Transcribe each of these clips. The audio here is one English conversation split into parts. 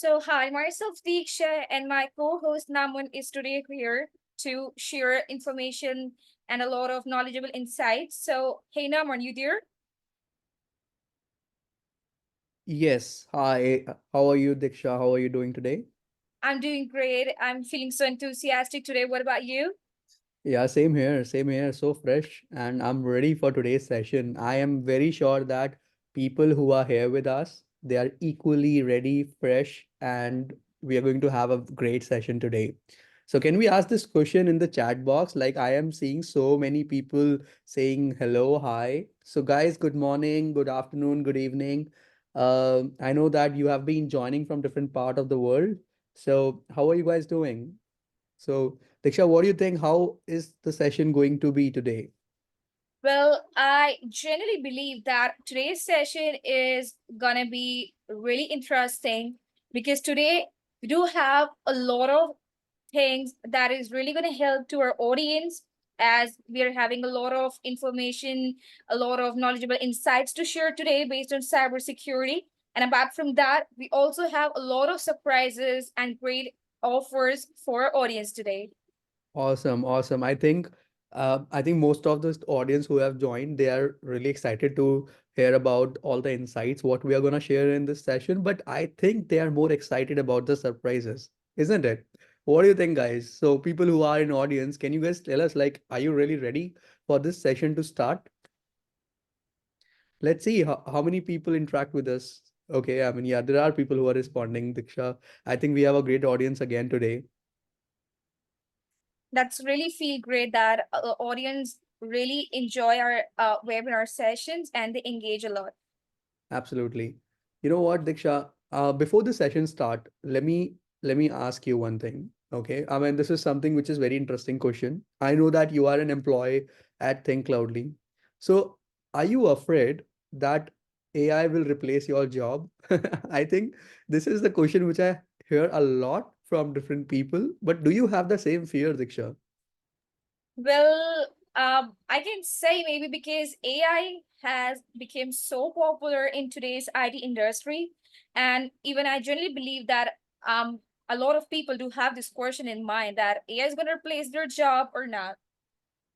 So, hi, myself Diksha, and my co-host Naman is today here to share information and a lot of knowledgeable insights. So, hey Naman, you there? Yes. Hi. How are you, Diksha? How are you doing today? I'm doing great. I'm feeling so enthusiastic today. What about you? Yeah, same here. Same here. So fresh, and I'm ready for today's session. I am very sure that people who are here with us, they are equally ready, fresh, and we are going to have a great session today. So can we ask this question in the chat box? Like I am seeing so many people saying hello, hi. So guys, good morning, good afternoon, good evening. I know that you have been joining from different part of the world. So how are you guys doing? So, Diksha, what do you think? How is the session going to be today? Well, I generally believe that today's session is gonna be really interesting because today we do have a lot of things that is really going to help to our audience as we are having a lot of information, a lot of knowledgeable insights to share today based on cybersecurity. And apart from that, we also have a lot of surprises and great offers for our audience today. Awesome, awesome. I think most of the audience who have joined, they are really excited to hear about all the insights, what we are going to share in this session. But I think they are more excited about the surprises, isn't it? What do you think, guys? So, people who are in audience, can you guys tell us, like, are you really ready for this session to start? Let's see how many people interact with us. Okay, I mean, yeah, there are people who are responding, Diksha. I think we have a great audience again today. That's really feel great that audience really enjoy our webinar sessions and they engage a lot. Absolutely. You know what, Diksha? Before the session start, let me ask you one thing. Okay. I mean, this is something which is very interesting question. I know that you are an employee at Thinkcloudly. So, are you afraid that AI will replace your job? I think this is the question which I hear a lot from different people. But do you have the same fear, Diksha? Well, I can say maybe because AI has become so popular in today's IT industry, and even I generally believe that a lot of people do have this question in mind that AI is going to replace their job or not.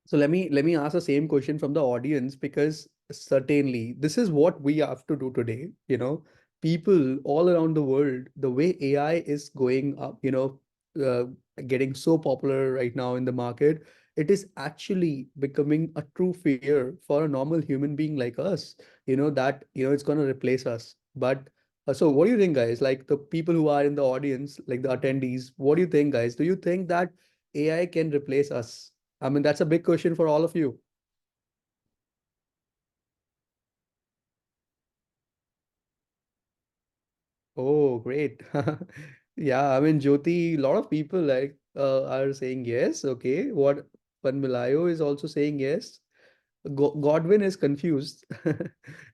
So let me ask the same question from the audience because certainly this is what we have to do today. People all around the world, the way AI is going up, uh, getting so popular right now in the market, it is actually becoming a true fear for a normal human being like us. That it's going to replace us. But so what do you think, guys? Like the people who are in the audience, like the attendees, what do you think, guys? Do you think that AI can replace us? I mean, that's a big question for all of you. Oh, great. Yeah, I mean, Jyoti, a lot of people are saying yes. Okay. What Panmilayo is also saying yes. Godwin is confused.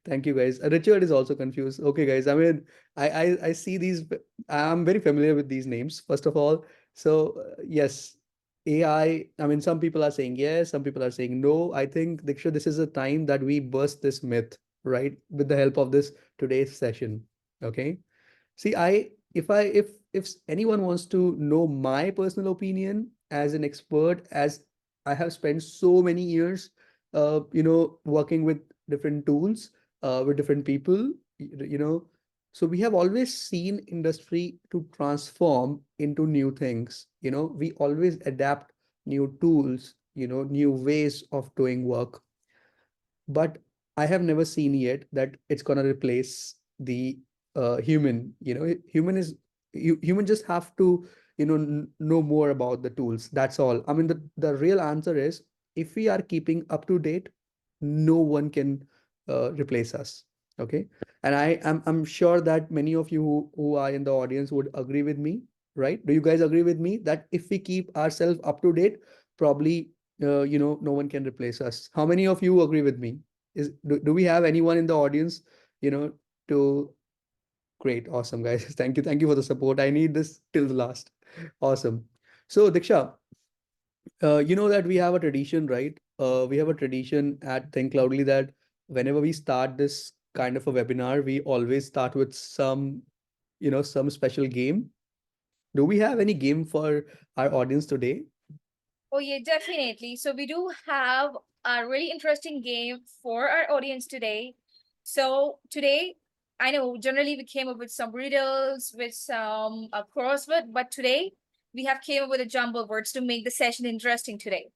Thank you, guys. Richard is also confused. Okay, guys. I mean, I see these. I'm very familiar with these names. First of all, so yes, AI. I mean, some people are saying yes, some people are saying no. I think Diksha, this is a time that we burst this myth, right, with the help of this today's session. Okay. See, if anyone wants to know my personal opinion as an expert, as I have spent so many years, working with different tools, with different people, you know, so we have always seen industry to transform into new things. We always adapt new tools, new ways of doing work, but I have never seen yet that it's gonna replace the human. Human just have to know more about the tools. That's all. I mean, the real answer is if we are keeping up to date, no one can replace us. Okay, and I'm sure that many of you who are in the audience would agree with me, right? Do you guys agree with me that if we keep ourselves up to date, probably no one can replace us? How many of you agree with me? Do we have anyone in the audience you know to great, awesome, guys. Thank you for the support. I need this till the last. Awesome. So Diksha, you know that we have a tradition, right? We have a tradition at Think Loudly that whenever we start this kind of a webinar, we always start with some some special game. Do we have any game for our audience today? Oh, yeah, definitely. So we do have a really interesting game for our audience today. So today, I know generally we came up with some riddles, with some crossword, but today we have came up with a jumble words to make the session interesting today.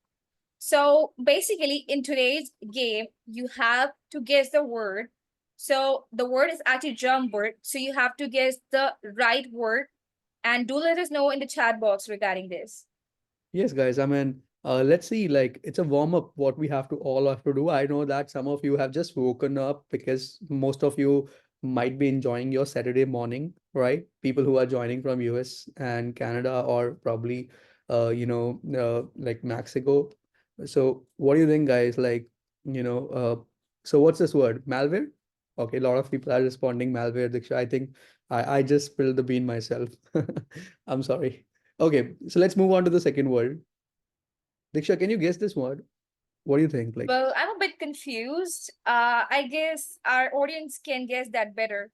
So basically, in today's game, you have to guess the word. So the word is actually jump word. So you have to guess the right word, and do let us know in the chat box regarding this. Yes, guys. I mean, let's see. Like, it's a warm up. What we have to all have to do. I know that some of you have just woken up because most of you might be enjoying your Saturday morning, right? People who are joining from US and Canada, or probably, like Mexico. So, what do you think, guys? Like, so what's this word? Malware? Okay, a lot of people are responding malware, Diksha. I think I just spilled the bean myself. I'm sorry. Okay, so let's move on to the second word. Diksha, can you guess this word? What do you think? Like, Well, I'm a bit confused. I guess our audience can guess that better.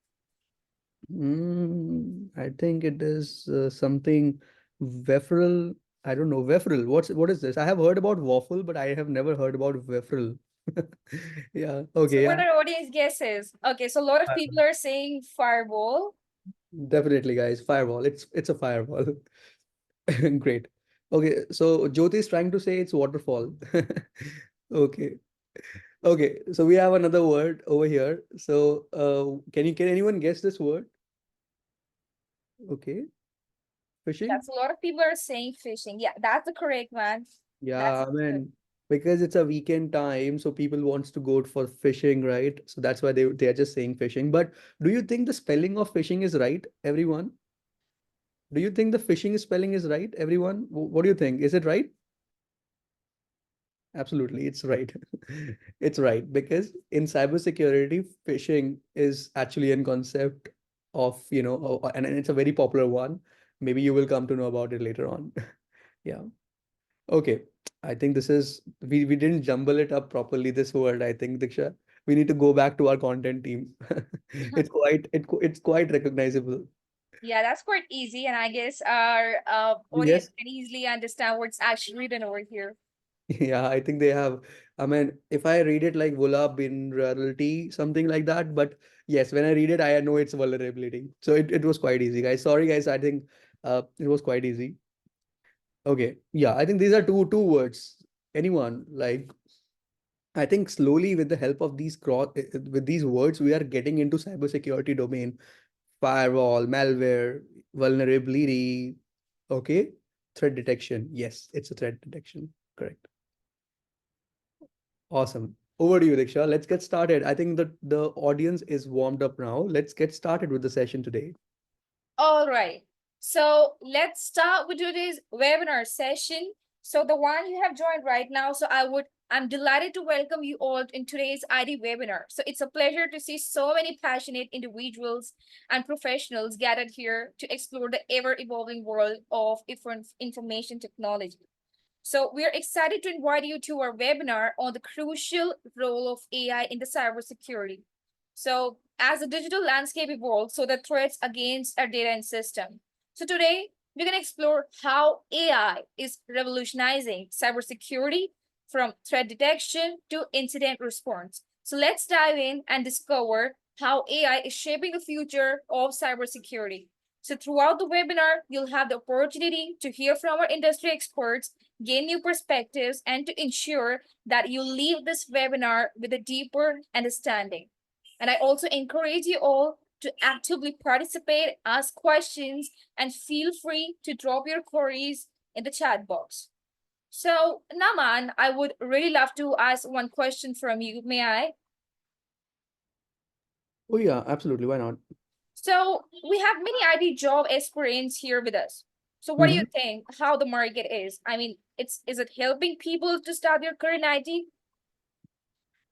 I think it is something Wefrel. I don't know. Wefrel. What is this? I have heard about waffle, but I have never heard about Wefrel. Yeah. So Okay. what Yeah. our audience guesses? Okay, so a lot of people are saying fireball. Definitely, guys. Firewall. It's a firewall. Great. Okay. So Jyoti is trying to say it's waterfall. Okay. Okay, so we have another word over here. So, can anyone guess this word? Okay, fishing. That's a lot of people are saying fishing. Yeah, that's the correct one. That's Yeah, I good. mean, because it's a weekend time, so people wants to go for fishing, right? So that's why they are just saying fishing. But do you think the spelling of fishing is right, everyone? Do you think the fishing spelling is right, everyone? What do you think? Is it right? Absolutely, it's right. It's right because in cybersecurity, phishing is actually a concept of, and it's a very popular one. Maybe you will come to know about it later on. Yeah. Okay. I think this is we didn't jumble it up properly, this word. I think, Diksha. We need to go back to our content team. It's quite recognizable. Yeah, that's quite easy, and I guess our audience Yes. can easily understand what's actually written over here. Yeah, I think they have. I mean, if I read it like Vula bin reality, something like that. But yes, when I read it, I know it's vulnerability. So it was quite easy, guys. Sorry, guys. I think it was quite easy. Okay. Yeah, I think these are two words. Anyone like I think slowly with the help of with these words, we are getting into cybersecurity domain, firewall, malware, vulnerability. Okay. Threat detection. Yes, it's a threat detection. Correct. Awesome. Over to you, Diksha. Let's get started. I think that the audience is warmed up now. Let's get started with the session today. All right. So let's start with today's webinar session. So the one you have joined right now. I'm delighted to welcome you all in today's ID webinar. So it's a pleasure to see so many passionate individuals and professionals gathered here to explore the ever-evolving world of information technology. So we're excited to invite you to our webinar on the crucial role of AI in the cybersecurity. So as the digital landscape evolves, so the threats against our data and system. So today, we're going to explore how AI is revolutionizing cybersecurity from threat detection to incident response. So let's dive in and discover how AI is shaping the future of cybersecurity. So throughout the webinar, you'll have the opportunity to hear from our industry experts, gain new perspectives, and to ensure that you leave this webinar with a deeper understanding. And I also encourage you all to actively participate, ask questions, and feel free to drop your queries in the chat box. So, Naman, I would really love to ask one question from you. May I? Oh yeah, absolutely. Why not? So, we have many IT job aspirants here with us. So, what do you Mhm. think? How the market is? I mean, is it helping people to start their career in IT?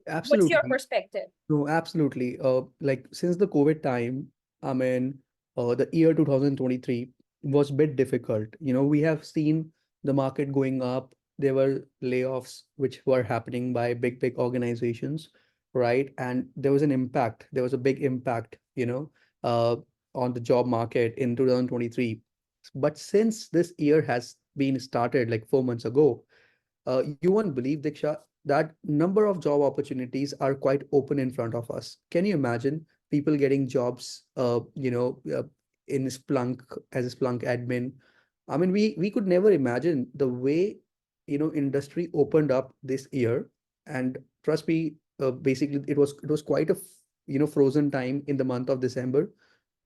What's your Absolutely. perspective? No, absolutely. Like since the COVID time, I mean, the year 2023 was a bit difficult. We have seen the market going up. There were layoffs which were happening by big organizations, right? And there was an impact. There was a big impact, on the job market in 2023. But since this year has been started like 4 months ago, you won't believe, Diksha, that number of job opportunities are quite open in front of us. Can you imagine people getting jobs, in Splunk as a Splunk admin? I mean, we could never imagine the way, industry opened up this year. And trust me, basically, it was quite a frozen time in the month of December.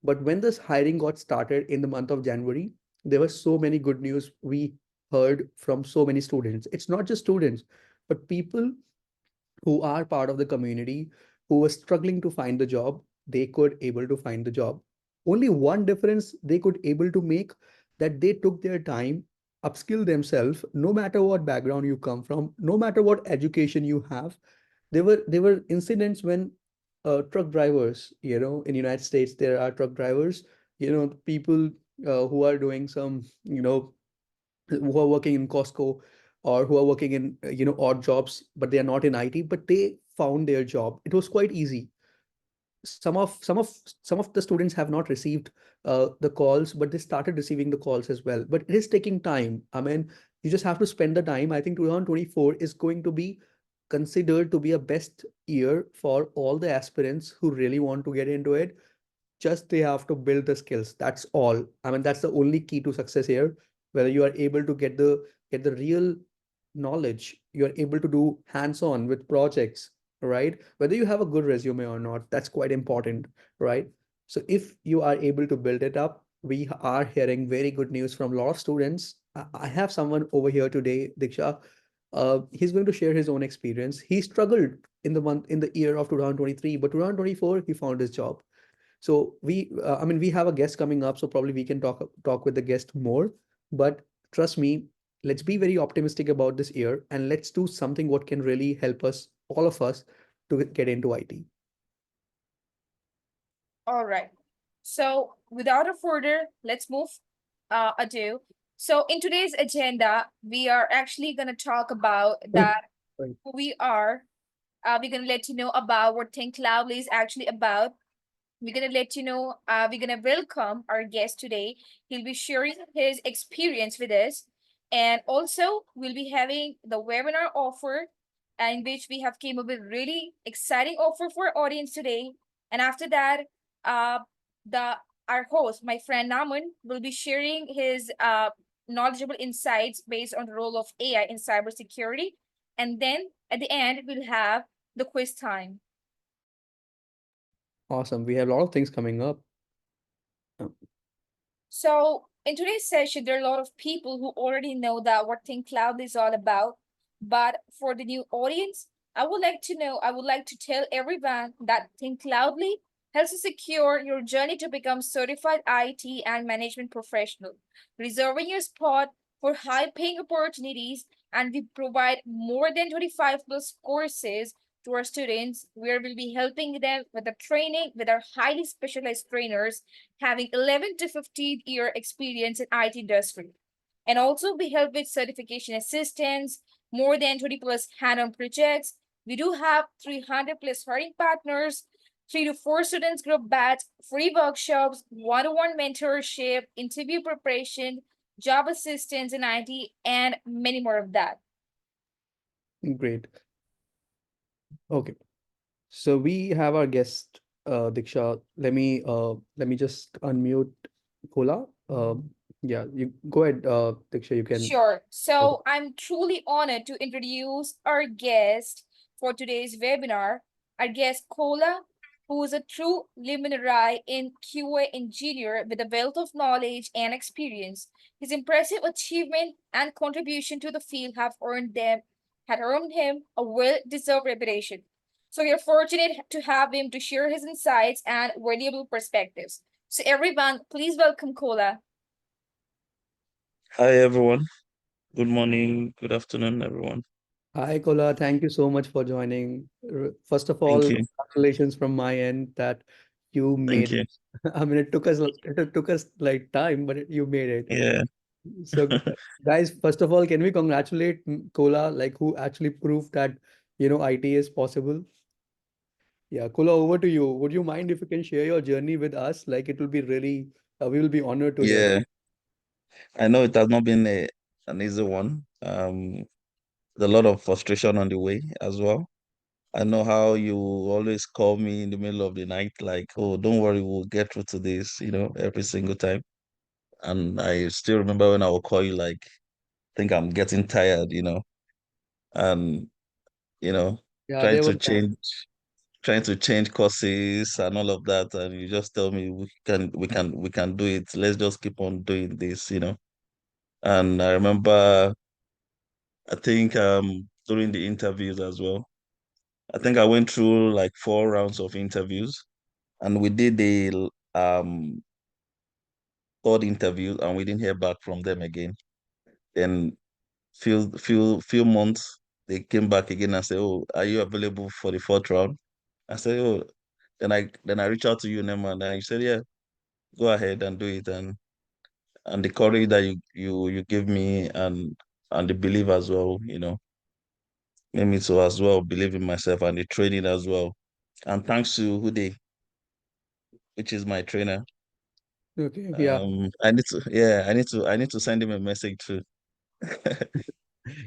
But when this hiring got started in the month of January, there were so many good news we heard from so many students. It's not just students, but people who are part of the community who were struggling to find the job, they could able to find the job. Only one difference they could able to make, that they took their time, upskill themselves, no matter what background you come from, no matter what education you have. There were incidents when truck drivers, in United States, there are truck drivers, people who are doing some, who are working in Costco, or who are working in, odd jobs, but they are not in IT, but they found their job. It was quite easy. Some of the students have not received the calls, but they started receiving the calls as well. But it is taking time. I mean, you just have to spend the time. I think 2024 is going to be considered to be a best year for all the aspirants who really want to get into it. Just they have to build the skills. That's all. I mean, that's the only key to success here. Whether you are able to get the real knowledge, you are able to do hands-on with projects, right? Whether you have a good resume or not, that's quite important, right? So if you are able to build it up, we are hearing very good news from a lot of students. I have someone over here today, Diksha. He's going to share his own experience. He struggled in the year of 2023, but 2024 he found his job. So I mean, we have a guest coming up, so probably we can talk with the guest more. But trust me, let's be very optimistic about this year, and let's do something what can really help us, all of us, to get into IT. All right. So without a further, let's move ado. So in today's agenda, we are actually going to talk about that Right. who we are. We're going to let you know about what Thinkcloudly is actually about. We're going to let you know, we're going to welcome our guest today. He'll be sharing his experience with us. And also, we'll be having the webinar offer, in which we have came up with really exciting offer for our audience today. And after that, uh, the our host, my friend Naman, will be sharing his knowledgeable insights based on the role of AI in cybersecurity. And then at the end, we'll have the quiz time. Awesome. We have a lot of things coming up. Uh, So in today's session, there are a lot of people who already know that what Think Cloud is all about. But for the new audience, I would like to tell everyone that Think Loudly helps you secure your journey to become certified IT and management professional, reserving your spot for high paying opportunities. And we provide more than 25 plus courses to our students where we'll be helping them with the training with our highly specialized trainers having 11 to 15-year experience in IT industry. And also we help with certification assistance, more than 20 plus hand-on projects. We do have 300 plus hiring partners, 3 to 4 students group batch, free workshops, one-on-one mentorship, interview preparation, job assistance in IT, and many more of that. Great. Okay. So we have our guest, Diksha. Let me just unmute Kola. Yeah, you go ahead, Diksha. You can. Sure. Okay. So I'm truly honored to introduce our guest for today's webinar, our guest Kola, who is a true luminary in QA engineer with a wealth of knowledge and experience. His impressive achievement and contribution to the field had earned him a well-deserved reputation. So we are fortunate to have him to share his insights and valuable perspectives. So everyone, please welcome Kola. Hi everyone. Good morning, good afternoon, everyone. Hi, Kola. Thank you so much for joining. First of Thank all, you. congratulations from my end that you Thank made it. you. I mean, it took us like time, but you made it. Yeah. So, guys, first of all, can we congratulate Kola, like who actually proved that IT is possible? Yeah, Kola, over to you. Would you mind if you can share your journey with us? Like it will be really, we will be honored to hear. Yeah, I know it has not been an easy one. There's a lot of frustration on the way as well. I know how you always call me in the middle of the night, like, oh, don't worry, we'll get through to this, every single time. And I still remember when I would call you, like, think I'm getting tired, and, you know, Yeah, trying there to was that. change, trying to change courses and all of that. And you just tell me we can do it. Let's just keep on doing this. And I remember, I think during the interviews as well, I think I went through like 4 rounds of interviews, and we did the third interview, and we didn't hear back from them again. Then few months, they came back again and said, "Oh, are you available for the fourth round?" I said, "Oh." Then I reached out to you, Nema, and you said, "Yeah, go ahead and do it." And the courage that you give me, and the belief as well, made me to as well believe in myself, and the training as well. And thanks to Hude, which is my trainer. Okay, yeah. I need to send him a message too.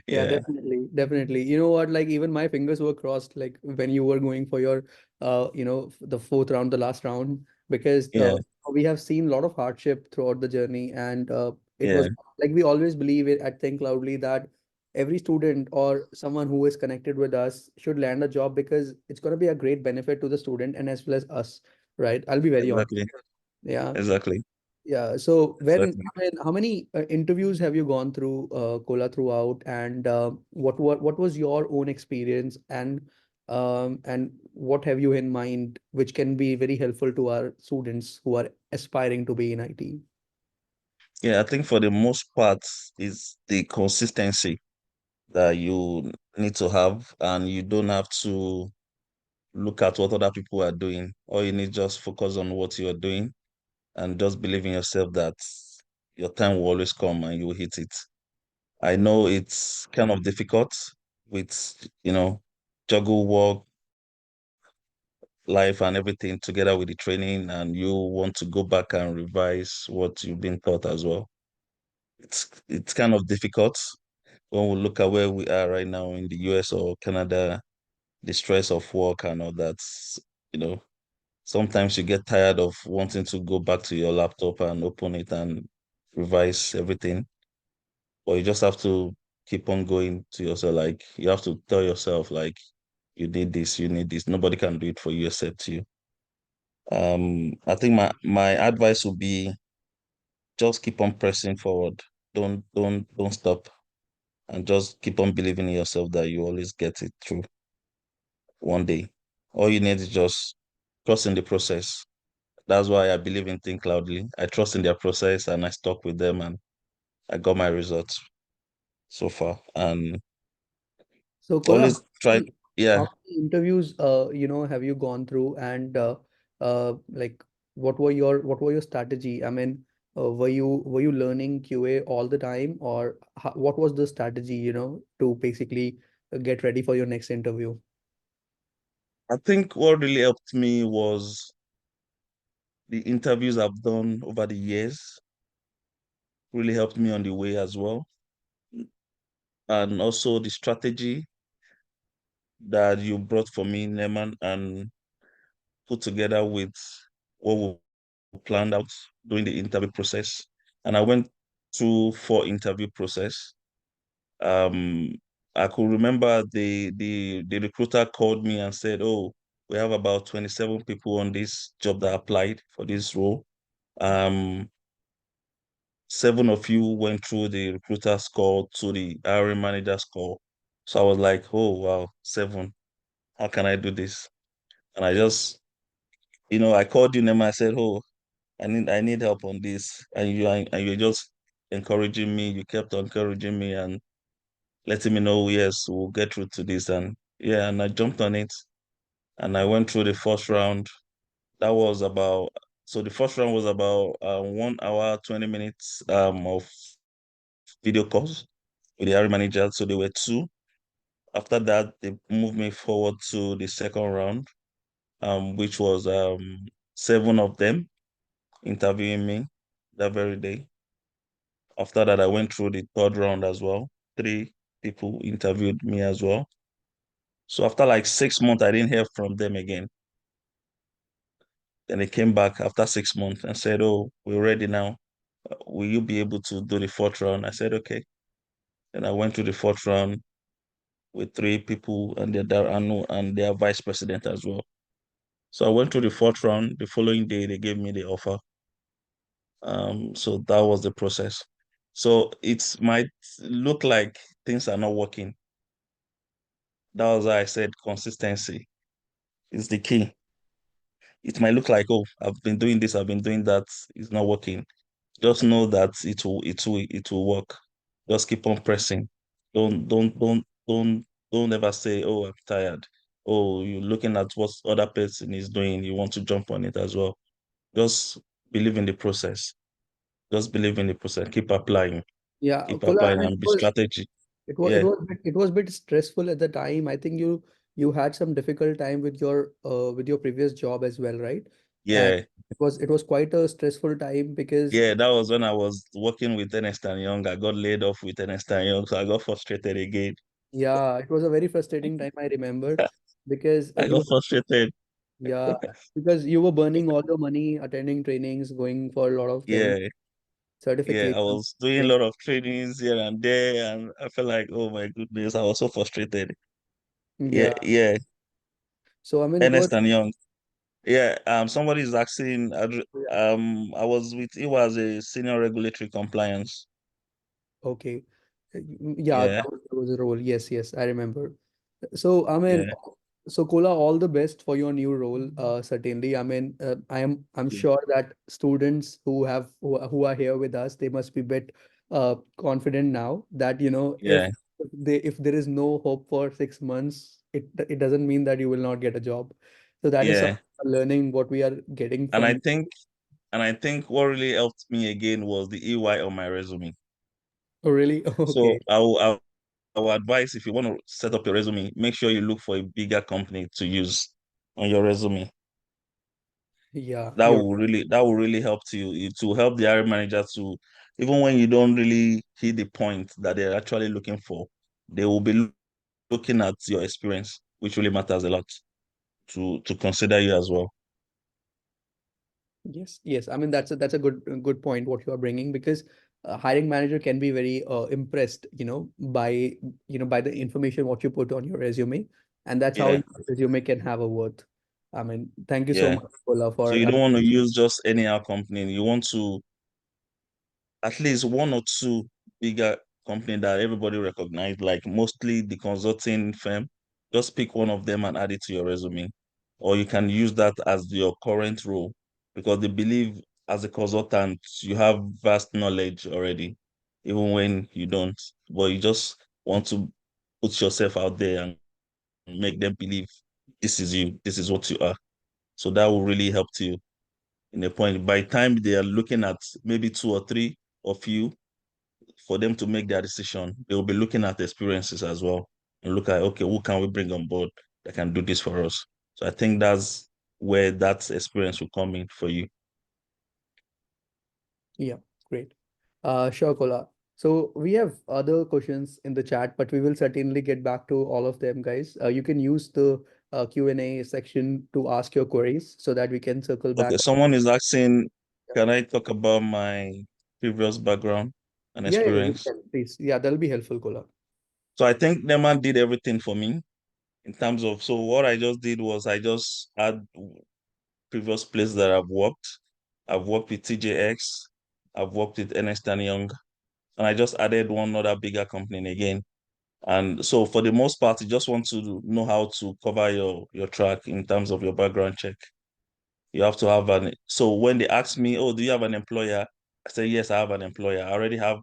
Yeah, Yeah, definitely, definitely. You know what? Like even my fingers were crossed, like when you were going for your, the fourth round, the last round, because yeah, we have seen a lot of hardship throughout the journey, and it yeah, was like we always believe it at Think Loudly that every student or someone who is connected with us should land a job because it's going to be a great benefit to the student and as well as us, right? I'll be very honest. exactly, Yeah. exactly, Yeah. So exactly. I mean, how many interviews have you gone through, Kola, throughout, and what was your own experience, and what have you in mind, which can be very helpful to our students who are aspiring to be in IT? Yeah, I think for the most part is the consistency that you need to have, and you don't have to look at what other people are doing. All you need just focus on what you are doing, and just believe in yourself that your time will always come and you will hit it. I know it's kind of difficult with, juggle work, life, and everything together with the training, and you want to go back and revise what you've been taught as well. It's kind of difficult when we look at where we are right now in the US or Canada, the stress of work and all that. You know, Sometimes you get tired of wanting to go back to your laptop and open it and revise everything, but you just have to keep on going to yourself. Like you have to tell yourself, like, you need this, you need this. Nobody can do it for you except you. I think my advice would be just keep on pressing forward. Don't stop, and just keep on believing in yourself that you always get it through one day. All you need is just trust in the process. That's why I believe in Think Loudly. I trust in their process, and I stuck with them, and I got my results so far. And So, Kola, always try, yeah. how many interviews have you gone through, and like what were your strategy? I mean, were you learning QA all the time, or what was the strategy, to basically get ready for your next interview? I think what really helped me was the interviews I've done over the years, really helped me on the way as well. And also the strategy that you brought for me, Neman, and put together with what we planned out during the interview process. And I went through 4 interview process. Um, I could remember the recruiter called me and said, "Oh, we have about 27 people on this job that applied for this role. Um, 7 of you went through the recruiter's call to the hiring manager's call." So I was like, "Oh wow, 7. How can I do this?" And I called you, Nema. I said, "Oh, I need help on this," and you're just encouraging me. You kept encouraging me and letting me know, yes, we'll get through to this. And yeah, and I jumped on it, and I went through the first round. That was about So the first round was about 1 hour 20 minutes of video calls with the hiring manager. So there were two. After that, they moved me forward to the second round. which was 7 of them interviewing me that very day. After that, I went through the third round as well. 3 people interviewed me as well. So after like 6 months, I didn't hear from them again. Then they came back after 6 months and said, "Oh, we're ready now. Will you be able to do the fourth round?" I said, "Okay." And I went to the fourth round with 3 people and their vice president as well. So I went to the fourth round. The following day, they gave me the offer. So that was the process. So it might look like things are not working. That was why I said consistency is the key. It might look like, oh, I've been doing this, I've been doing that, it's not working. Just know that it will work. Just keep on pressing. Don't ever say, "Oh, I'm tired." Oh, you're looking at what other person is doing, you want to jump on it as well. Just believe in the process. Just believe in the process. Keep applying. Yeah, Keep Kola, I applying mean, and be strategic. it Yeah, was it was a bit stressful at the time. I think you had some difficult time with your previous job as well, right? And yeah, it was quite a stressful time because yeah. That was when I was working with Ernest and Young. I got laid off with Ernest and Young, so I got frustrated again. yeah, it was a very frustrating time, I remember, because I got frustrated. yeah, because you were burning all your money attending trainings, going for a lot of things, Yeah, yeah. I certifications. was doing a lot of trainings here and there, and I felt like, oh my goodness, I was so frustrated. Yeah, Yeah. yeah. So I mean, it was Ernest and Young. Yeah. Somebody is asking. I was with. It was a senior regulatory compliance. okay. Yeah, Yeah, that was a role. Yes, yes, I remember. So I mean, yeah, so Kola, all the best for your new role. Certainly. I mean, I'm yeah, sure that students who are here with us, they must be bit confident now that yeah, if there is no hope for 6 months, it doesn't mean that you will not get a job. So that is some yeah. learning what we are getting And from I you. think, and I think what really helped me again was the EY on my resume. Oh, really? So Okay. I will advise, if you want to set up your resume, make sure you look for a bigger company to use on your resume. Yeah, That you're will really help you. It will help the hiring manager to, even when you don't really hit the point that they're actually looking for, they will be looking at your experience, which really matters a lot to consider you as well. Yes, yes. I mean, that's a good point what you are bringing because a hiring manager can be very impressed, by the information what you put on your resume, and that's how Yeah, your resume can have a worth. I mean, thank you so yeah. much, Paula, So for you don't want to use just any other company. You want to at least 1 or 2 bigger company that everybody recognize, like mostly the consulting firm. Just pick one of them and add it to your resume. Or you can use that as your current role because they believe as a consultant, you have vast knowledge already, even when you don't. But you just want to put yourself out there and make them believe this is you, this is what you are. So that will really help you in a point. By the time they are looking at maybe 2 or 3 of you, for them to make their decision, they will be looking at experiences as well and look at, okay, who can we bring on board that can do this for us? So I think that's where that experience will come in for you. yeah, great. Sure, Kola. So we have other questions in the chat, but we will certainly get back to all of them, guys. You can use the Q&A section to ask your queries so that we can circle Okay, back. someone is asking, can I talk about my previous background and Yeah, yeah, you experience? can, please. Yeah, that'll be helpful, Kola. So I think Neman did everything for me in terms of, so what I just did was I just had previous place that I've worked. I've worked with TJX, I've worked with Ernest and Young, and I just added one other bigger company again. And so for the most part, you just want to know how to cover your track in terms of your background check. You have to have so when they ask me, oh, do you have an employer? I say, yes, I have an employer. I already have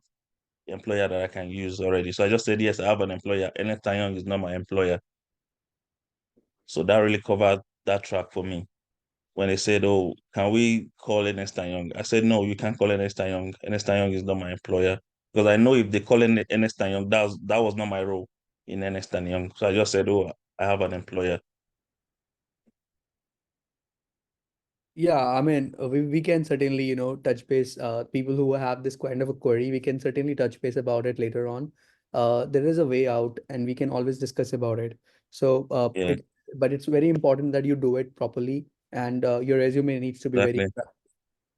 an employer that I can use already. So I just said, yes, I have an employer. Ernest and Young is not my employer. So that really covered that track for me. When they said, "Oh, can we call Ernest and Young?" I said, "No, you can't call Ernest and Young. Ernest and Young is not my employer because I know if they call Ernest and Young, that was not my role in Ernest and Young." So I just said, "Oh, I have an employer." Yeah, I mean, we can certainly, touch base, people who have this kind of a query, we can certainly touch base about it later on. There is a way out and we can always discuss about it. So, Yeah, but it's very important that you do it properly and your resume needs to be very exactly,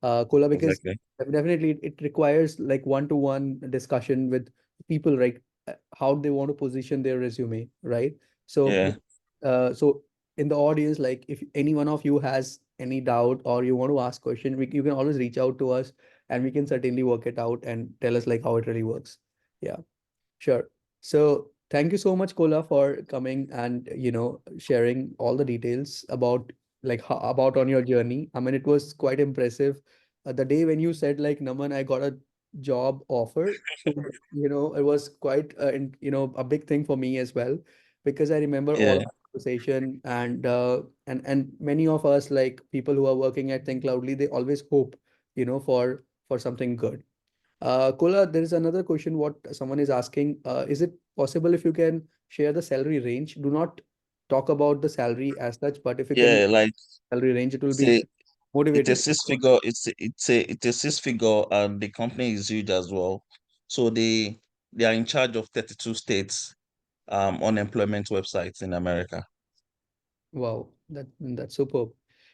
Kola, because exactly. definitely it requires like one-to-one discussion with people, like how they want to position their resume, right? So, Yeah, so in the audience, like if any one of you has any doubt or you want to ask question, you can always reach out to us and we can certainly work it out and tell us like how it really works. Yeah. Sure. So thank you so much, Kola, for coming and sharing all the details about like how, about on your journey. I mean, it was quite impressive. The day when you said like, Naman, I got a job offer, it was quite a big thing for me as well, because I remember all yeah. of the conversation and many of us like people who are working at Thinkcloudly, they always hope, for something good. Kola, there is another question what someone is asking. Is it possible if you can share the salary range? Do not talk about the salary as such, but if you can Yeah, like salary range, it will it's be a it's a motivating. six figure, it's a six figure, and the company is huge as well. So they are in charge of 32 states unemployment websites in America. Wow, that's superb.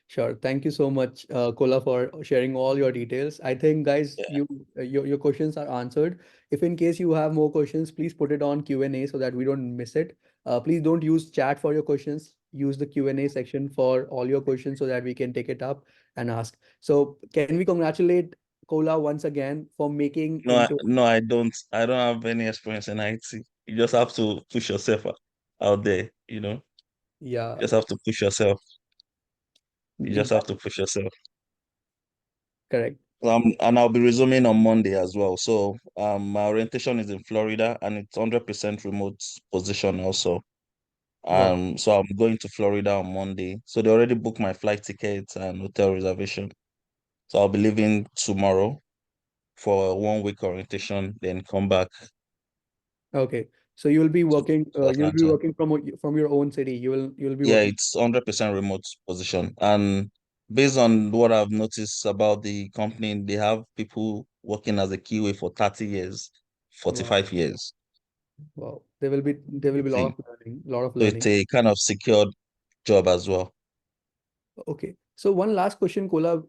Sure. Thank you so much, Kola, for sharing all your details. I think, guys, Yeah. your questions are answered. If in case you have more questions, please put it on Q&A so that we don't miss it. Please don't use chat for your questions. Use the Q&A section for all your questions so that we can take it up and ask. So, can we congratulate Kola once again for making No, into no, I don't have any experience in IT. You just have to push yourself out there, yeah, You just have to push yourself. You just have that to push yourself. correct. And I'll be resuming on Monday as well. So my orientation is in Florida and it's 100% remote position also. Wow. So I'm going to Florida on Monday. So they already booked my flight tickets and hotel reservation. So I'll be leaving tomorrow for a 1 week orientation, then come back Okay. So you will be to, working, to you'll be Atlanta. working from your own city. You will be Yeah, working. it's 100% remote position. And based on what I've noticed about the company, they have people working as a QA for 30 years, Wow. 45 years. Wow. There will be a It's lot a, of learning, lot of so it's learning. a kind of secured job as well. Okay. So one last question, Kola.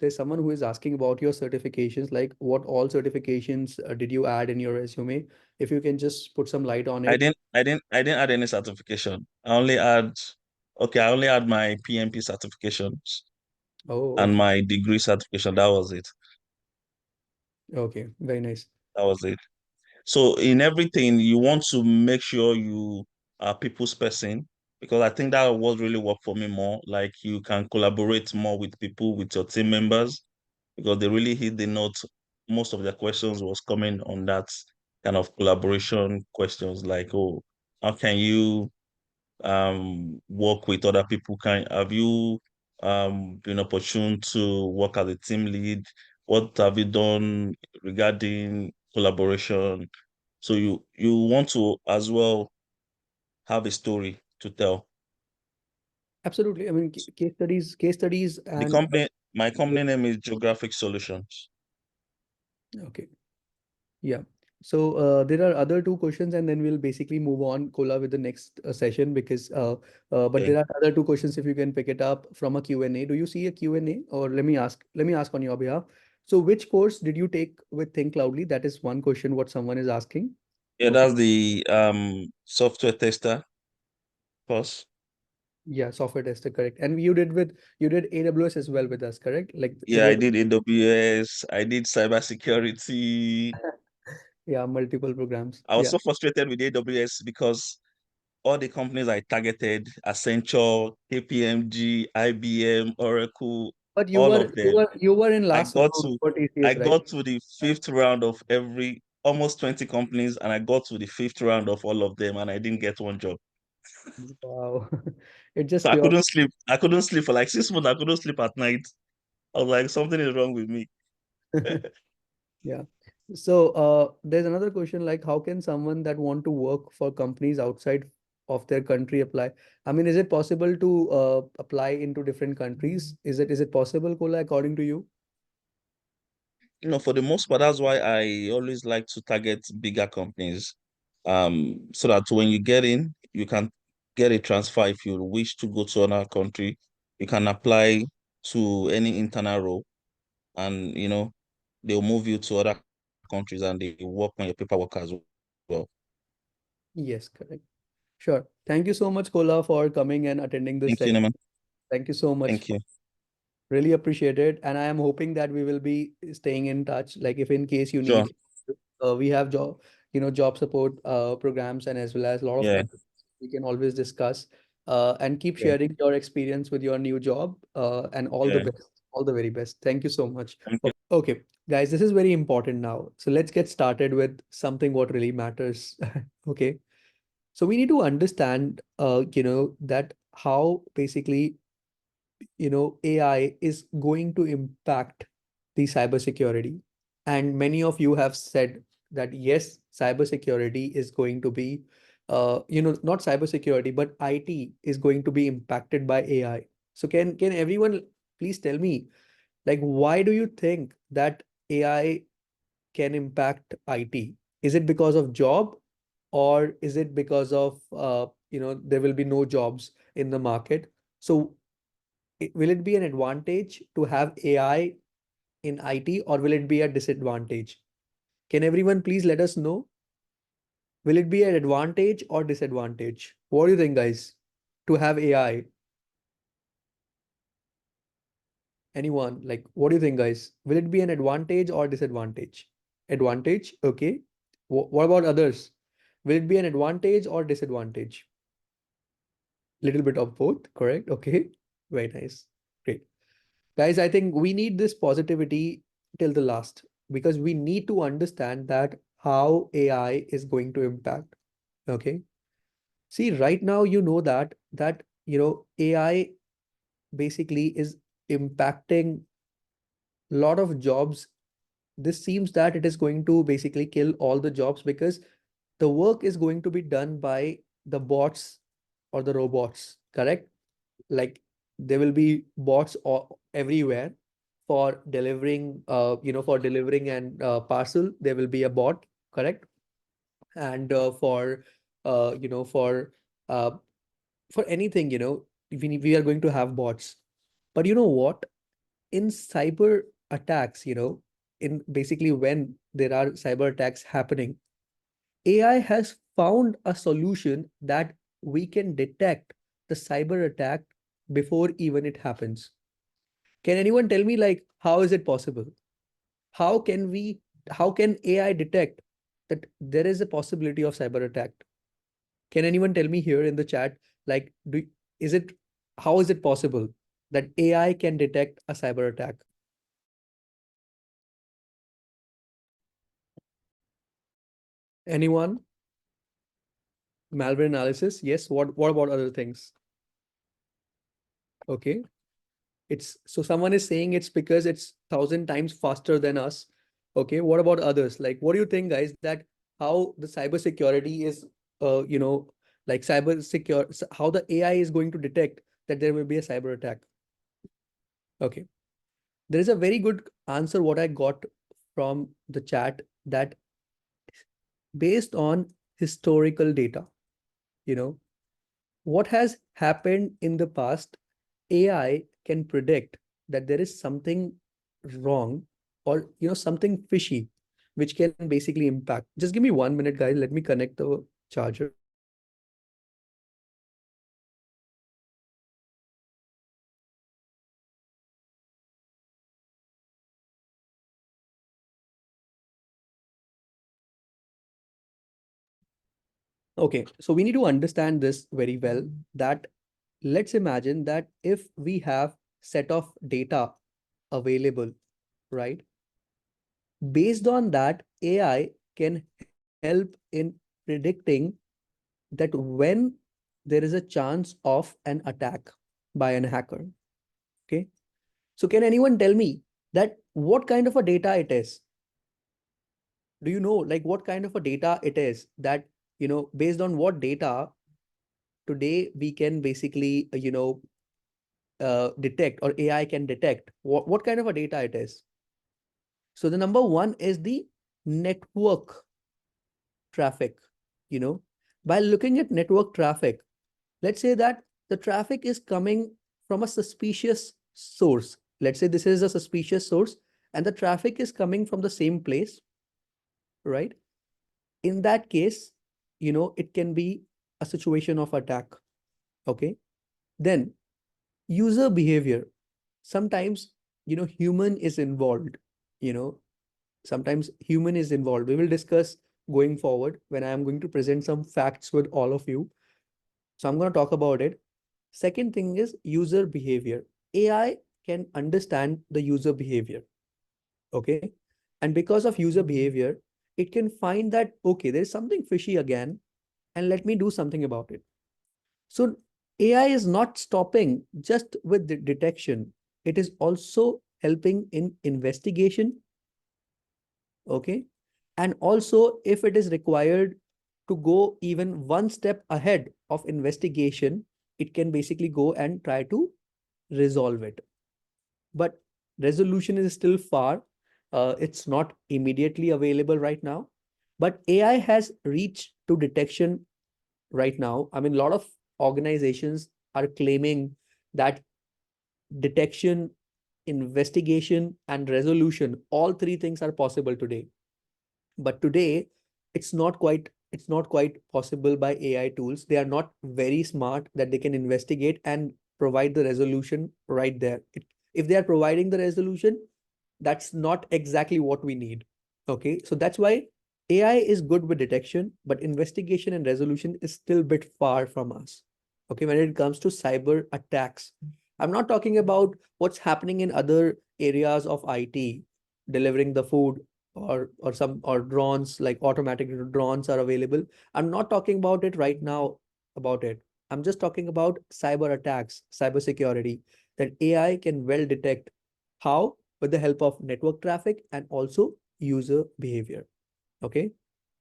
There's someone who is asking about your certifications, like what all certifications did you add in your resume? If you can just put some light on it. I didn't add any certification. I only had my PMP certifications Oh, and okay. my degree certification. That was it. Okay. Very nice. That was it. So in everything, you want to make sure you are people's person, because I think that was really work for me more. Like you can collaborate more with people, with your team members, because they really hit the note. Most of their questions was coming on that kind of collaboration questions, like, oh, how can you work with other people? Have you been opportune to work as a team lead? What have you done regarding collaboration? So you want to as well have a story to tell. Absolutely. I mean, case studies, The and company, my company name is Geographic Solutions. okay. Yeah. So there are other two questions, and then we'll basically move on, Kola, with the next session because but Okay. there are other two questions if you can pick it up from a Q&A. Do you see a Q&A? Or let me ask on your behalf. So which course did you take with Think Loudly? That is one question what someone is asking. Yeah, Okay. that's the software tester course. Yeah, software tester, correct. And you did AWS as well with us, correct? Like it Yeah, I was did AWS, I did cybersecurity. yeah, multiple programs. I was Yeah. so frustrated with AWS because all the companies I targeted, Accenture, KPMG, IBM, Oracle, But you all were of you them. were you were in I last got round to for I TCS, right? got to the fifth round of every almost 20 companies, and I got to the fifth round of all of them, and I didn't get one job. Wow. It's just So I pure. couldn't sleep. I couldn't sleep for like 6 months. I couldn't sleep at night. I was like, something is wrong with me. Yeah. So there's another question like how can someone that want to work for companies outside of their country apply? I mean, is it possible to apply into different countries? Is it possible, Kola, according to you? For the most part, that's why I always like to target bigger companies. So that when you get in, you can get a transfer. If you wish to go to another country, you can apply to any internal role, and they'll move you to other countries and they work on your paperwork as well. Yes, correct. Sure. Thank you so much, Kola, for coming and attending this Thank you, session. Naman. Thank you so much. Thank you. Really appreciate it. And I am hoping that we will be staying in touch. Like if in case you Sure. need, we have job support programs, and as well as a lot of Yeah. other we can always discuss and keep Yeah. sharing your experience with your new job. And all the Yeah. best, all the very best. Thank you so much. Thank you. Okay, guys, this is very important now. So let's get started with something what really matters. Okay. So we need to understand, that how basically, AI is going to impact the cybersecurity. And many of you have said that yes, cybersecurity is going to be, not cybersecurity, but IT is going to be impacted by AI. So can everyone please tell me, like, why do you think that AI can impact IT? Is it because of job, or is it because of there will be no jobs in the market? So will it be an advantage to have AI in IT, or will it be a disadvantage? Can everyone please let us know? Will it be an advantage or disadvantage? What do you think, guys? To have AI? Anyone? Like, what do you think, guys? Will it be an advantage or disadvantage? Advantage, okay. What about others? Will it be an advantage or disadvantage? Little bit of both, correct? Okay, very nice. Great. Guys, I think we need this positivity till the last, because we need to understand that how AI is going to impact. Okay. See, right now, AI basically is impacting a lot of jobs. This seems that it is going to basically kill all the jobs, because the work is going to be done by the bots or the robots, correct? Like there will be bots everywhere for delivering and parcel. There will be a bot, correct? And uh, you know for uh, for anything, we are going to have bots. But you know what, in cyber attacks, in basically when there are cyber attacks happening, AI has found a solution that we can detect the cyber attack before even it happens. Can anyone tell me, like, how is it possible? How can we, how can AI detect that there is a possibility of cyber attack? Can anyone tell me here in the chat, like, is it, how is it possible that AI can detect a cyber attack? Anyone? Malware analysis? Yes. What about other things? Okay. It's so someone is saying it's because it's 1,000 times faster than us. Okay, what about others? Like, what do you think, guys, that how the cybersecurity is, like cyber secure, how the AI is going to detect that there will be a cyber attack? Okay, there is a very good answer what I got from the chat, that based on historical data, you know, what has happened in the past, AI can predict that there is something wrong, or something fishy, which can basically impact. Just give me 1 minute, guys. Let me connect the charger. Okay, so we need to understand this very well, that let's imagine that if we have set of data available, right? Based on that, AI can help in predicting that when there is a chance of an attack by an hacker. Okay. So can anyone tell me that what kind of a data it is? Do you know, like, what kind of a data it is, that, based on what data today we can basically, detect, or AI can detect what kind of a data it is. So the number one is the network traffic. You know, by looking at network traffic, let's say that the traffic is coming from a suspicious source. Let's say this is a suspicious source and the traffic is coming from the same place, right? In that case, it can be a situation of attack. Okay. Then user behavior. Sometimes, human is involved, you know, sometimes human is involved. We will discuss going forward when I am going to present some facts with all of you. So I'm going to talk about it. Second thing is user behavior. AI can understand the user behavior. Okay. And because of user behavior, it can find that, okay, there's something fishy again, and let me do something about it. So AI is not stopping just with the detection, it is also helping in investigation. Okay. And also, if it is required to go even one step ahead of investigation, it can basically go and try to resolve it. But resolution is still far. It's not immediately available right now. But AI has reached to detection right now. I mean, a lot of organizations are claiming that detection, investigation, and resolution, all three things are possible today. But today, it's not quite possible by AI tools. They are not very smart that they can investigate and provide the resolution right there. If they are providing the resolution, that's not exactly what we need. Okay, so that's why AI is good with detection, but investigation and resolution is still a bit far from us. Okay, when it comes to cyber attacks, I'm not talking about what's happening in other areas of IT, delivering the food, or drones, like automatic drones are available. I'm not talking about it right now about it. I'm just talking about cyber attacks, cybersecurity, that AI can well detect. How? With the help of network traffic and also user behavior. Okay.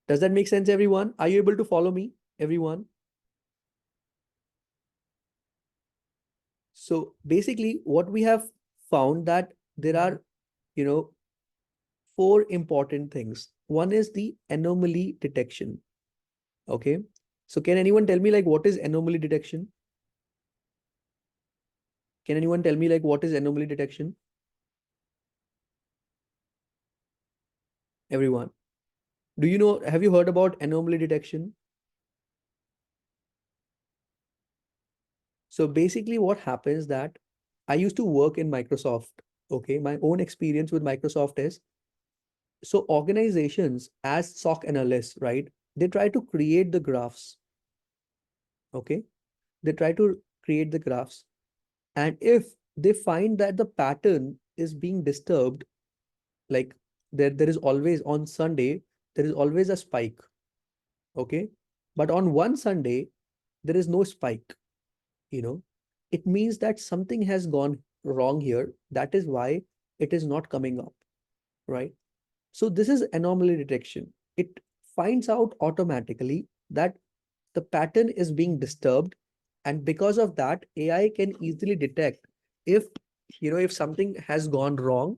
Does that make sense, everyone? Are you able to follow me, everyone? So basically, what we have found that there are, you know, four important things. One is the anomaly detection. Okay. So can anyone tell me like what is anomaly detection? Can anyone tell me like what is anomaly detection? Everyone. Do you know, have you heard about anomaly detection? So basically what happens that I used to work in Microsoft. Okay. My own experience with Microsoft is, so organizations as SOC analysts, right? They try to create the graphs. Okay. They try to create the graphs. And if they find that the pattern is being disturbed, like there is always on Sunday, there is always a spike. Okay. But on one Sunday, there is no spike, you know, it means that something has gone wrong here. That is why it is not coming up, right? So this is anomaly detection. It finds out automatically that the pattern is being disturbed. And because of that, AI can easily detect if, if something has gone wrong,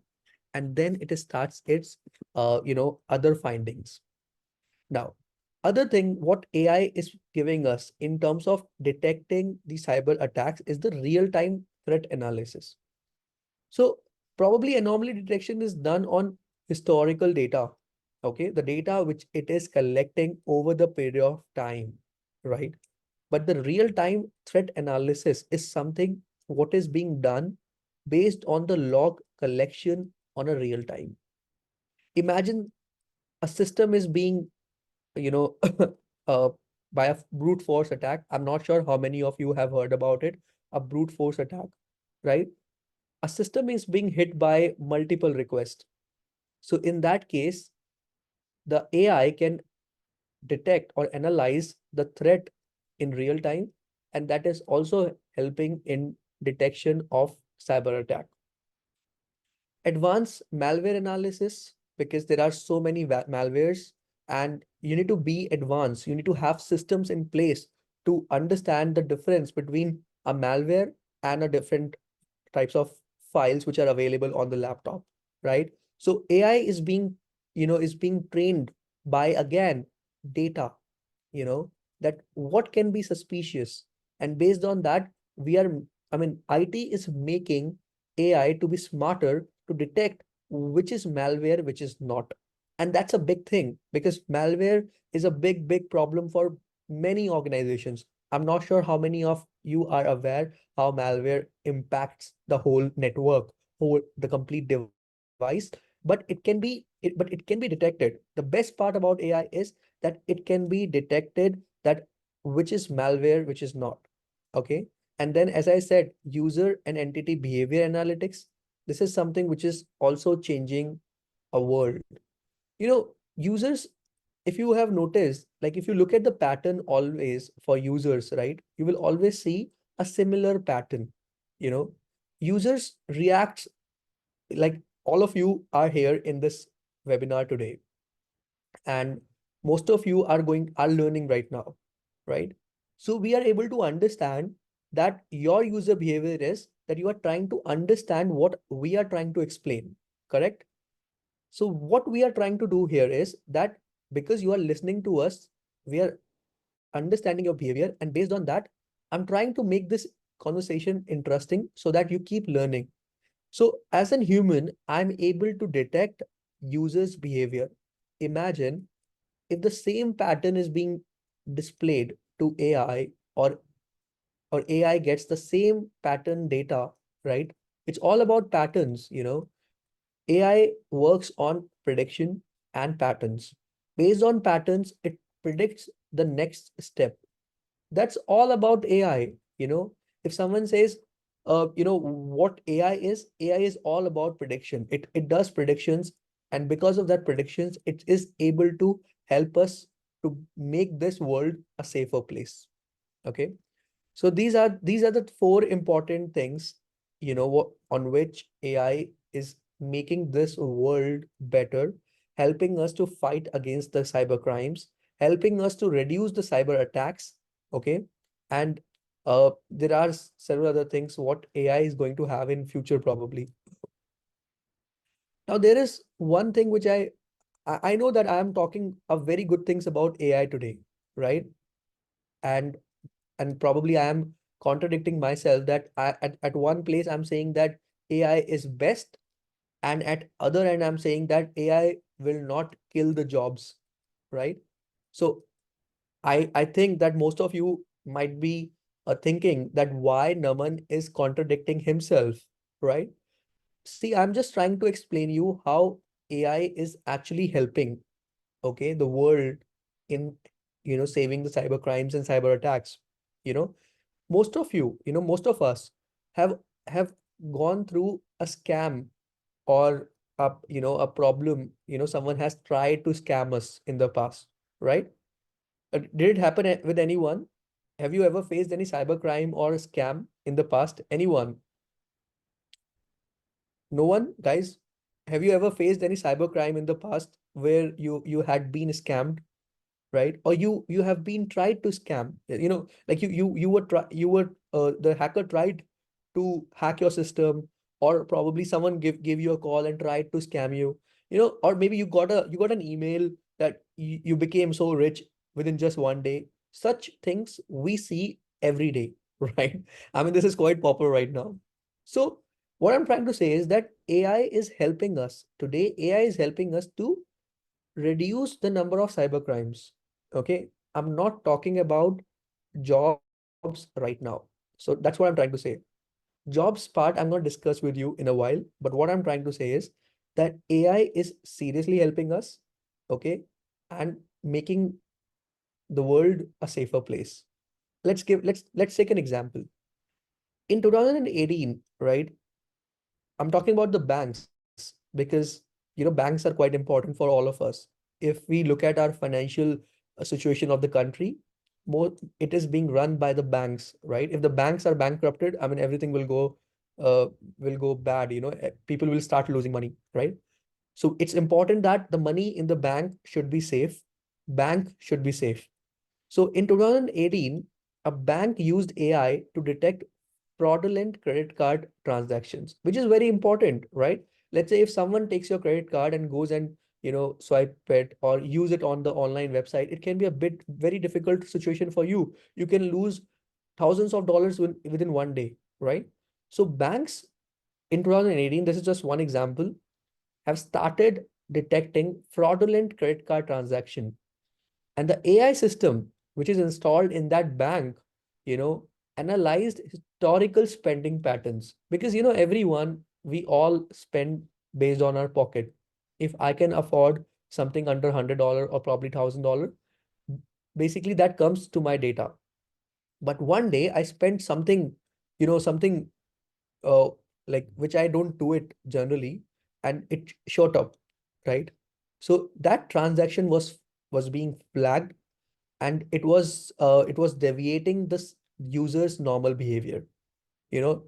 and then it starts its, other findings. Now, other thing, what AI is giving us in terms of detecting the cyber attacks is the real-time threat analysis. So probably anomaly detection is done on historical data. Okay, the data which it is collecting over the period of time, right? But the real-time threat analysis is something what is being done based on the log collection on a real time. Imagine a system is being, you know, uh, by a brute force attack. I'm not sure how many of you have heard about it, a brute force attack, right? A system is being hit by multiple requests. So in that case, the AI can detect or analyze the threat in real time, and that is also helping in detection of cyber attack. Advanced malware analysis, because there are so many malwares, and you need to be advanced. You need to have systems in place to understand the difference between a malware and a different types of files which are available on the laptop, right? So AI is being, is being trained by, again, data, you know, that what can be suspicious. And based on that, we are, I mean, IT is making AI to be smarter to detect which is malware, which is not. And that's a big thing because malware is a big, big problem for many organizations. I'm not sure how many of you are aware how malware impacts the whole network, whole the complete device. But it can be detected. The best part about AI is that it can be detected that which is malware, which is not. Okay. And then, as I said, user and entity behavior analytics. This is something which is also changing a world. Users, if you have noticed, like if you look at the pattern always for users, right, you will always see a similar pattern. You know, users react, like all of you are here in this webinar today, and most of you are learning right now, right? So we are able to understand that your user behavior is that you are trying to understand what we are trying to explain, correct? So what we are trying to do here is that because you are listening to us, we are understanding your behavior, and based on that, I'm trying to make this conversation interesting so that you keep learning. So as a human, I'm able to detect users' behavior. Imagine if the same pattern is being displayed to AI, or AI gets the same pattern data, right? It's all about patterns. AI works on prediction and patterns. Based on patterns, it predicts the next step. That's all about AI. If someone says, what AI is all about prediction. It does predictions, and because of that predictions, it is able to help us to make this world a safer place. Okay. So these are the four important things, on which AI is making this world better, helping us to fight against the cyber crimes, helping us to reduce the cyber attacks. Okay. And there are several other things what AI is going to have in future probably. Now there is one thing which I know that I am talking of very good things about AI today, right? And probably I am contradicting myself that at one place I'm saying that AI is best, and at other end I'm saying that AI will not kill the jobs, right? So I think that most of you might be thinking that why Naman is contradicting himself, right? See, I'm just trying to explain you how AI is actually helping, okay, the world in, saving the cyber crimes and cyber attacks. You know, most of us have have gone through a scam, or a problem. Someone has tried to scam us in the past, right? Did it happen with anyone? Have you ever faced any cyber crime or scam in the past? Anyone? No one, guys? Have you ever faced any cyber crime in the past where you had been scammed, right? Or you have been tried to scam, like the hacker tried to hack your system, or probably someone gave you a call and tried to scam you, or maybe you got an email that you became so rich within just one day. Such things we see every day, right? I mean, this is quite popular right now. So what I'm trying to say is that AI is helping us today. AI is helping us to reduce the number of cyber crimes. Okay. I'm not talking about jobs right now. So that's what I'm trying to say. Jobs part, I'm going to discuss with you in a while. But what I'm trying to say is that AI is seriously helping us. Okay. And making the world a safer place. Let's take an example. In 2018, right? I'm talking about the banks because banks are quite important for all of us. If we look at our financial situation of the country, more it is being run by the banks, right? If the banks are bankrupted, I mean everything will go bad. People will start losing money, right? So it's important that the money in the bank should be safe. Bank should be safe. So in 2018, a bank used AI to detect fraudulent credit card transactions, which is very important, right? Let's say if someone takes your credit card and goes and swipe it or use it on the online website, it can be a bit very difficult situation for you. You can lose thousands of dollars within one day, right? So banks in 2018, this is just one example, have started detecting fraudulent credit card transaction, and the AI system, which is installed in that bank, you know, analyzed historical spending patterns. Because, everyone, we all spend based on our pocket. If I can afford something under $100 or probably $1,000, basically that comes to my data. But one day I spent something, something uh, like which I don't do it generally, and it shot up, right? So that transaction was being flagged, and it was deviating this user's normal behavior, you know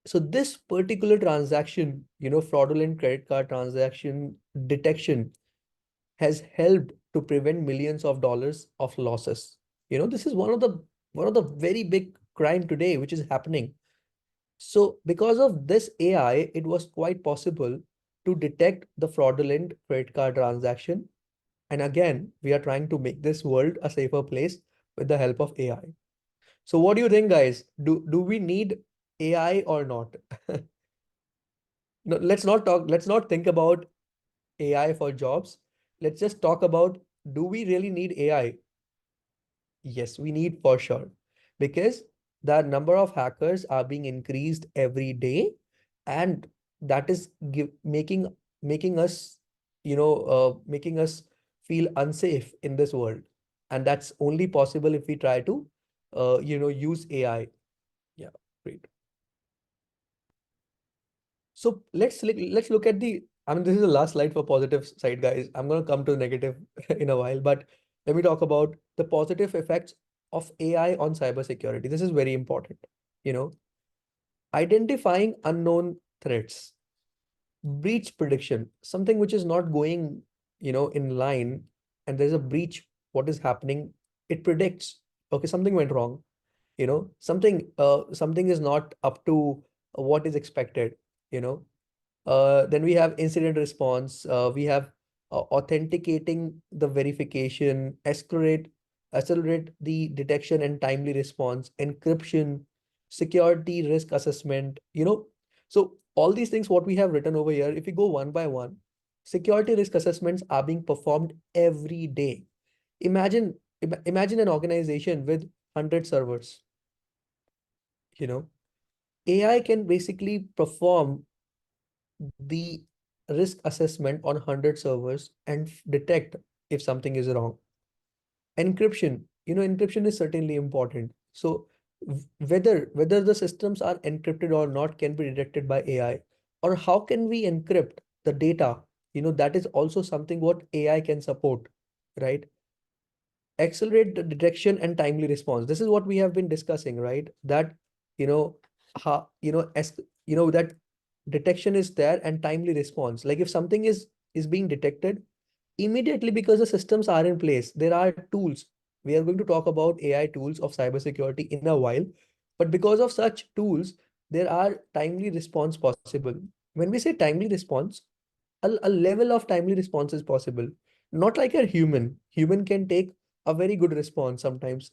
so this particular transaction, fraudulent credit card transaction detection, has helped to prevent millions of dollars of losses. This is one of the very big crime today which is happening. So because of this AI, it was quite possible to detect the fraudulent credit card transaction. And again, we are trying to make this world a safer place with the help of AI. So what do you think, guys? Do we need AI or not? No, let's not think about AI for jobs. Let's just talk about, do we really need AI? Yes, we need for sure. Because the number of hackers are being increased every day, and that is making us, making us feel unsafe in this world. And that's only possible if we try to, use AI. Yeah, great. So let's look at the. I mean, this is the last slide for positive side, guys. I'm gonna come to the negative in a while, but let me talk about the positive effects of AI on cybersecurity. This is very important. You know, Identifying unknown threats, breach prediction, something which is not going, in line, and there's a breach. What is happening? It predicts. Okay, something went wrong. Something is not up to what is expected. You know then we have incident response. We have authenticating the verification, accelerate the detection and timely response, encryption, security risk assessment. So all these things, what we have written over here, if we go one by one, security risk assessments are being performed every day. Imagine an organization with 100 servers. You know, AI can basically perform the risk assessment on 100 servers and detect if something is wrong. Encryption is certainly important. So whether the systems are encrypted or not can be detected by AI, or how can we encrypt the data? That is also something what AI can support, right? Accelerate the detection and timely response. This is what we have been discussing, right? That you know how as that detection is there and timely response. Like if something is being detected immediately, because the systems are in place, there are tools. We are going to talk about AI tools of cybersecurity in a while, but because of such tools, there are timely response possible. When we say timely response, a level of timely response is possible. Not like a human can take a very good response sometimes,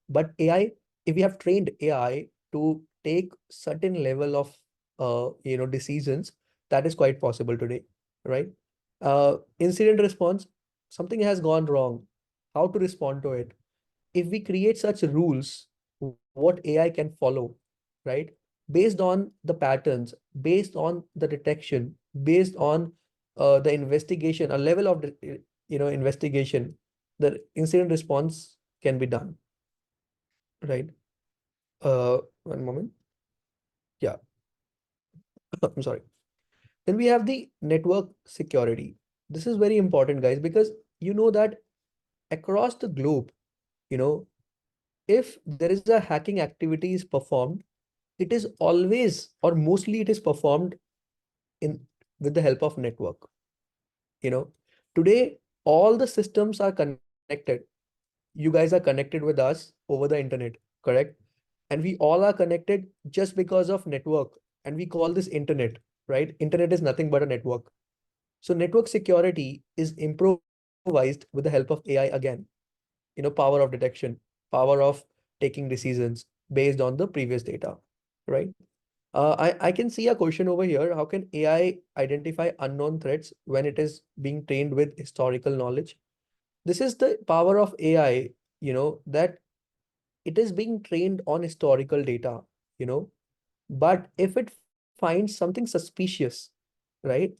but AI, if we have trained AI to take certain level of decisions, that is quite possible today, right? Incident response, something has gone wrong, how to respond to it. If we create such rules, what AI can follow, right? Based on the patterns, based on the detection, based on the investigation, a level of investigation, the incident response can be done, right? One moment. Yeah, I'm sorry. Then we have the network security. This is very important, guys, because you know that across the globe, you know, if there is a hacking activity is performed, it is always or mostly it is performed in with the help of network. You know, Today all the systems are connected. you guys are connected with us over the internet, correct? And we all are connected just because of network, and we call this internet, right? Internet is nothing but a network. So network security is improvised with the help of AI again. Power of detection, power of taking decisions based on the previous data, right? I can see a question over here. How can AI identify unknown threats when it is being trained with historical knowledge? This is the power of AI, that it is being trained on historical data, you know, but if it finds something suspicious, right,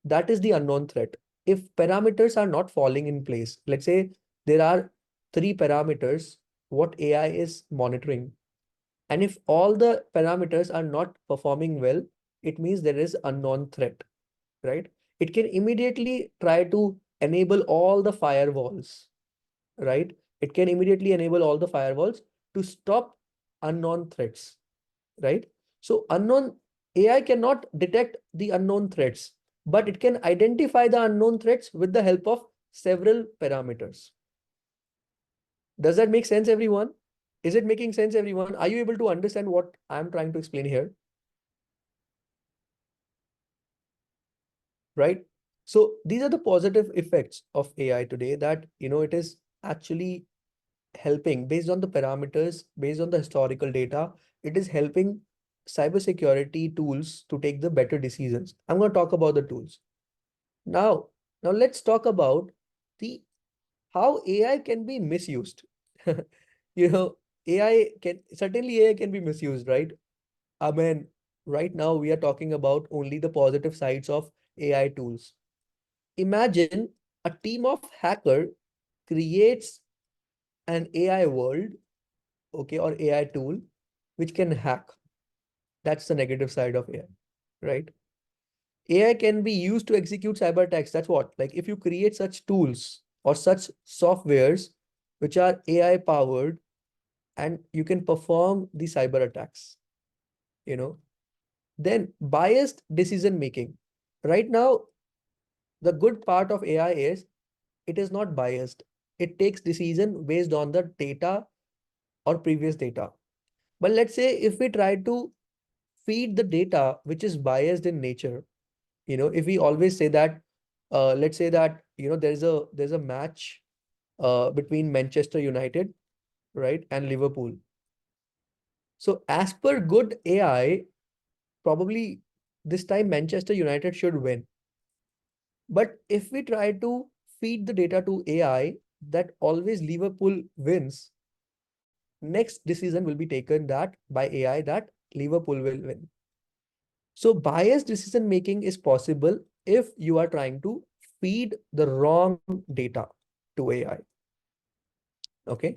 that is the unknown threat. If parameters are not falling in place, let's say there are three parameters what AI is monitoring, and if all the parameters are not performing well, it means there is unknown threat, right? It can immediately try to enable all the firewalls, right? It can immediately enable all the firewalls to stop unknown threats, right? So unknown AI cannot detect the unknown threats, but it can identify the unknown threats with the help of several parameters. Does that make sense, everyone? Is it making sense, everyone? Are you able to understand what I'm trying to explain here? Right? So these are the positive effects of AI today, that it is actually helping based on the parameters, based on the historical data. It is helping cybersecurity tools to take the better decisions. I'm going to talk about the tools. Now let's talk about the how AI can be misused. You know, AI can be misused, right? I mean, right now we are talking about only the positive sides of AI tools. Imagine a team of hacker creates an AI world, okay, or AI tool which can hack. That's the negative side of AI, right? AI can be used to execute cyber attacks. That's what, like if you create such tools or such softwares which are AI powered, and you can perform the cyber attacks, you know. Then biased decision making. Right now, the good part of AI is it is not biased. It takes decision based on the data or previous data. But let's say if we try to feed the data which is biased in nature, if we always say that, let's say that, there's a match between Manchester United, right, and Liverpool. So as per good AI, probably this time Manchester United should win. But if we try to feed the data to AI that always Liverpool wins, next decision will be taken that by AI that Liverpool will win. So biased decision making is possible if you are trying to feed the wrong data to AI. Okay.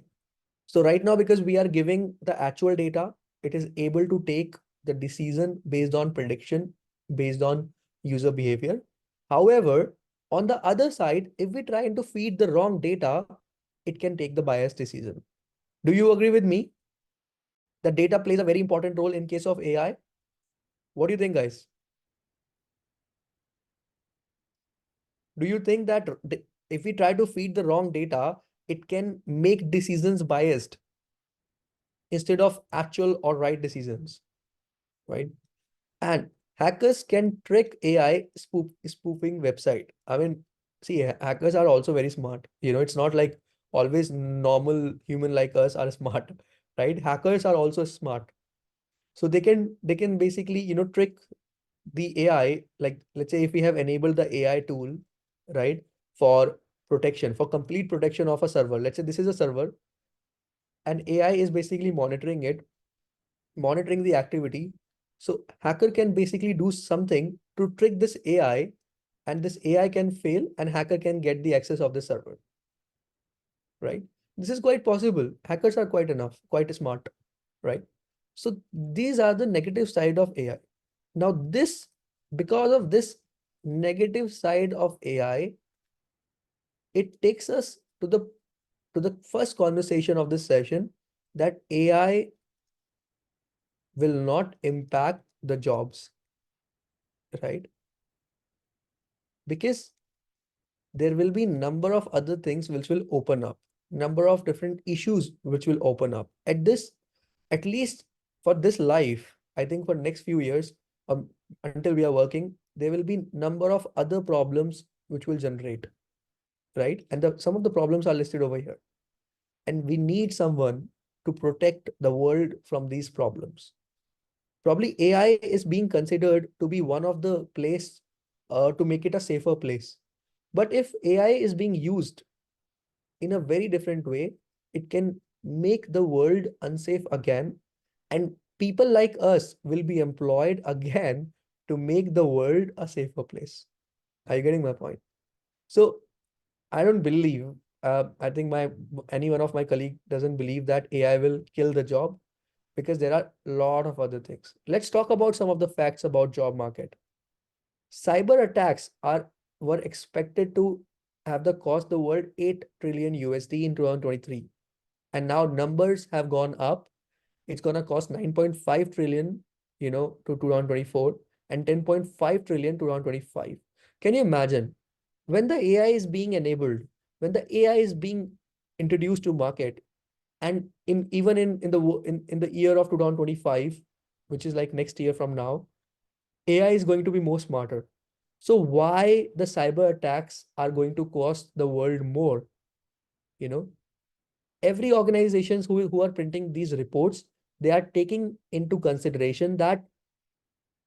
So right now, because we are giving the actual data, it is able to take the decision based on prediction, based on user behavior. However, on the other side, if we try to feed the wrong data, it can take the biased decision. Do you agree with me that data plays a very important role in case of AI? What do you think, guys? Do you think that if we try to feed the wrong data, it can make decisions biased instead of actual or right decisions, right? And hackers can trick AI spoofing website. I mean, see, hackers are also very smart. It's not like always normal human like us are smart, right? Hackers are also smart. So they can basically, trick the AI. Like, let's say if we have enabled the AI tool, right, for protection, for complete protection of a server. Let's say this is a server, and AI is basically monitoring it, monitoring the activity. So hacker can basically do something to trick this AI, and this AI can fail, and hacker can get the access of the server, right? This is quite possible. Hackers are quite smart, right? So these are the negative side of AI. Now because of this negative side of AI, it takes us to the first conversation of this session, that AI will not impact the jobs, right? Because there will be number of other things which will open up. number of different issues which will open up. At least for this life, I think for next few years, until we are working, there will be number of other problems which will generate, right? And some of the problems are listed over here. And we need someone to protect the world from these problems. Probably AI is being considered to be one of the place to make it a safer place. But if AI is being used in a very different way, it can make the world unsafe again, and people like us will be employed again to make the world a safer place. Are you getting my point? So I don't believe, I think any one of my colleague doesn't believe that AI will kill the job, because there are a lot of other things. Let's talk about some of the facts about job market. Cyber attacks are were expected to have the cost the world 8 trillion USD in 2023. And now numbers have gone up. It's gonna cost 9.5 trillion, to 2024, and 10.5 trillion to 2025. Can you imagine when the AI is being enabled, when the AI is being introduced to market, and even in the year of 2025, which is like next year from now, AI is going to be more smarter. So why the cyber attacks are going to cost the world more? You know, every organizations who are printing these reports, they are taking into consideration that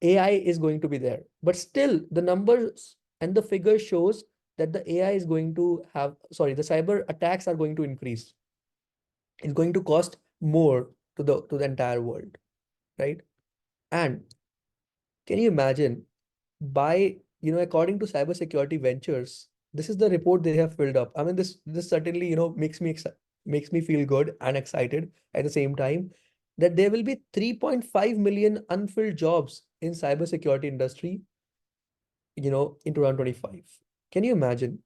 AI is going to be there. But still, the numbers and the figure shows that the AI is going to have, sorry, the cyber attacks are going to increase. It's going to cost more to the entire world, right? And can you imagine, by according to cybersecurity ventures, this is the report they have filled up. I mean, this certainly makes me feel good and excited at the same time, that there will be 3.5 million unfilled jobs in cybersecurity industry, in 2025. Can you imagine?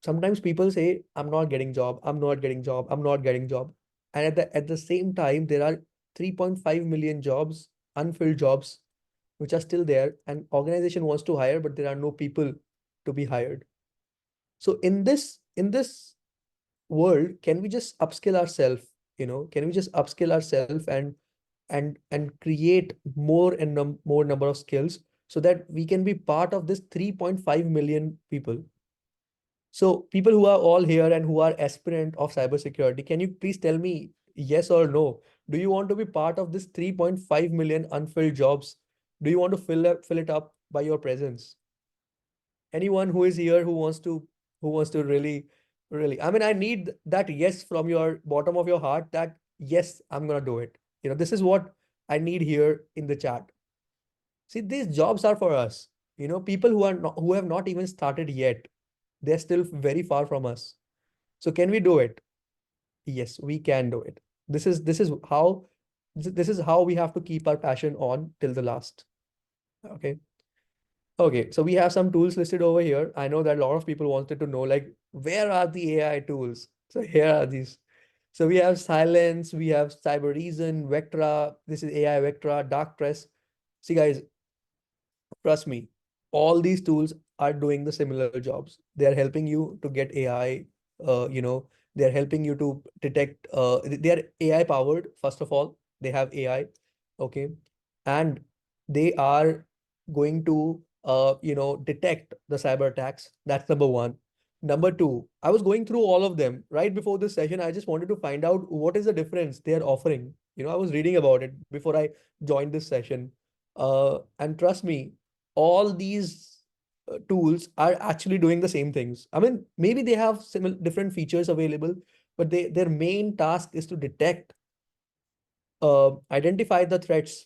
Sometimes people say, I'm not getting job, I'm not getting job, I'm not getting job. And at the same time, there are 3.5 million jobs, unfilled jobs, which are still there, and organization wants to hire, but there are no people to be hired. So in this world, can we just upskill ourselves? Can we just upskill ourselves and create more and more number of skills, so that we can be part of this 3.5 million people? So people who are all here and who are aspirant of cybersecurity, can you please tell me yes or no? Do you want to be part of this 3.5 million unfilled jobs? Do you want to fill it up by your presence? Anyone who is here who wants to really, really, I mean, I need that yes from your bottom of your heart, that yes, I'm gonna do it. This is what I need here in the chat. See, these jobs are for us. People who have not even started yet, they're still very far from us. So can we do it? Yes, we can do it. This is how we have to keep our passion on till the last. Okay. Okay, so we have some tools listed over here. I know that a lot of people wanted to know, like, where are the AI tools? So here are these. So we have Silence, we have Cyber Reason, Vectra. This is AI Vectra, Dark Press. See, guys, trust me, all these tools are doing the similar jobs. They are helping you to get AI. They're helping you to detect. They are AI powered. First of all, they have AI. Okay, and they are going to detect the cyber attacks. That's number one. Number two, I was going through all of them right before this session. I just wanted to find out what is the difference they are offering. I was reading about it before I joined this session. And trust me, all these tools are actually doing the same things. I mean, maybe they have similar different features available, but their main task is to detect, identify the threats,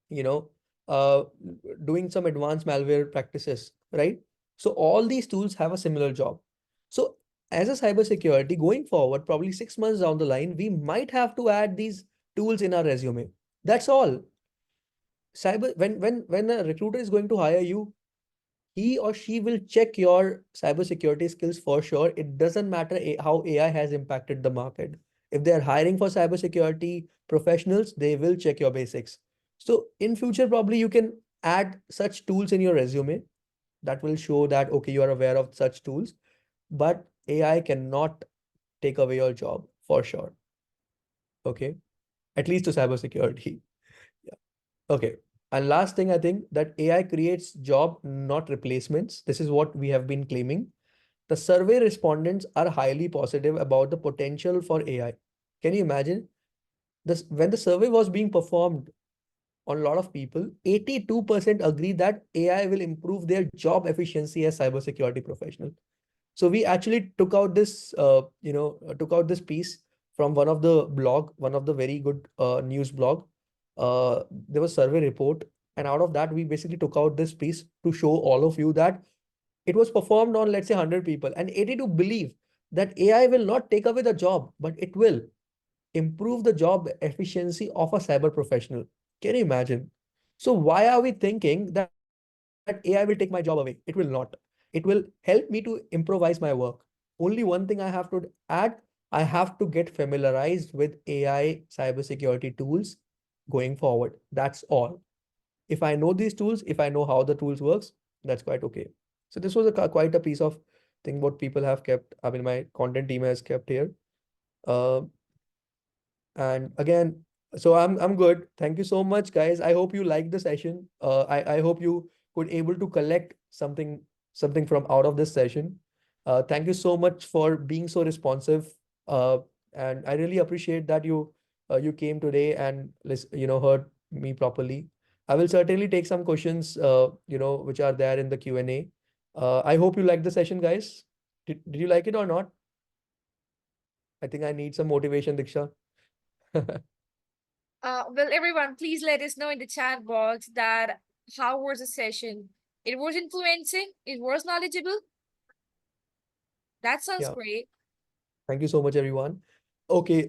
you know, uh, doing some advanced malware practices, right? So all these tools have a similar job. So as a cybersecurity going forward, probably 6 months down the line, we might have to add these tools in our resume. That's all. When a recruiter is going to hire you, he or she will check your cybersecurity skills for sure. It doesn't matter how AI has impacted the market. If they're hiring for cybersecurity professionals, they will check your basics. So in future, probably you can add such tools in your resume that will show that, okay, you are aware of such tools, but AI cannot take away your job for sure. Okay, at least to cybersecurity. Yeah. Okay. And last thing, I think that AI creates job, not replacements. This is what we have been claiming. The survey respondents are highly positive about the potential for AI. Can you imagine this? When the survey was being performed on a lot of people, 82% agree that AI will improve their job efficiency as cybersecurity professional. So we actually took out this piece from one of the very good news blog. There was survey report, and out of that, we basically took out this piece to show all of you that it was performed on, let's say, 100 people, and 82 believe that AI will not take away the job, but it will improve the job efficiency of a cyber professional. Can you imagine? So why are we thinking that AI will take my job away? It will not. It will help me to improvise my work. Only one thing I have to add, I have to get familiarized with AI cybersecurity tools going forward. That's all. If I know these tools, if I know how the tools works, that's quite okay. So this was quite a piece of thing what people have kept. I mean, my content team has kept here. Uh, and again, so I'm good. Thank you so much, guys. I hope you liked the session. I hope you could able to collect something from out of this session. Thank you so much for being so responsive. Uh, and I really appreciate that you came today and heard me properly. I will certainly take some questions which are there in the Q&A. I hope you liked the session, guys. Did you like it or not? I think I need some motivation, Diksha. Well, everyone, please let us know in the chat box that how was the session? It was influencing. It was knowledgeable. That sounds Yeah. great. Thank you so much, everyone. Okay,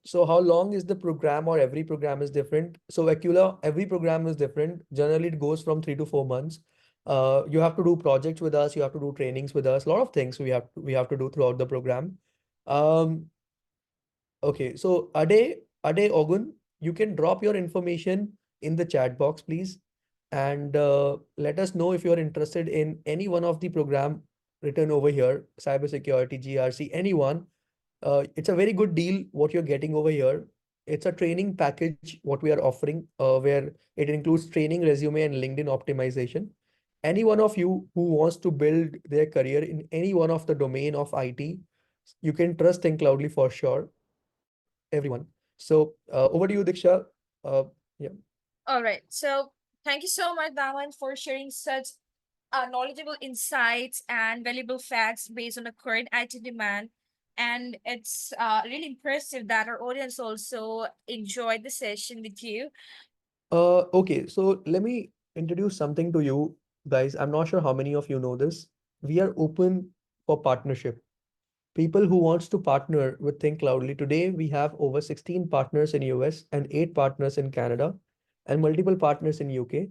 so how long is the program, or every program is different? So Aquila, every program is different. Generally, it goes from 3 to 4 months. You have to do projects with us, you have to do trainings with us, a lot of things we have to do throughout the program. Um, okay, so Ade Ogun, you can drop your information in the chat box, please, and let us know if you're interested in any one of the program written over here, cybersecurity, GRC, anyone. It's a very good deal what you're getting over here. It's a training package what we are offering, where it includes training, resume, and LinkedIn optimization. Any one of you who wants to build their career in any one of the domain of IT, you can trust Thinkcloudly for sure, everyone. So over to you, Diksha. Yeah. All right. So thank you so much, Daman, for sharing such knowledgeable insights and valuable facts based on the current IT demand. And it's really impressive that our audience also enjoyed the session with you. Okay, so let me introduce something to you guys. I'm not sure how many of you know this. We are open for partnership. People who wants to partner with Think Loudly. Today, we have over 16 partners in US and 8 partners in Canada and multiple partners in UK.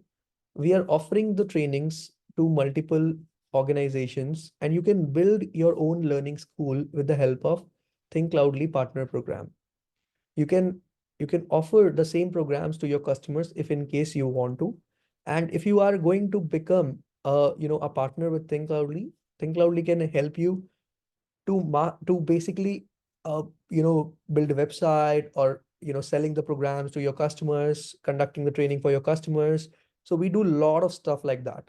We are offering the trainings to multiple organizations, and you can build your own learning school with the help of Think Loudly Partner Program. You can offer the same programs to your customers if in case you want to. And if you are going to become a partner with Think Loudly can help you to basically build a website, or selling the programs to your customers, conducting the training for your customers. So we do a lot of stuff like that.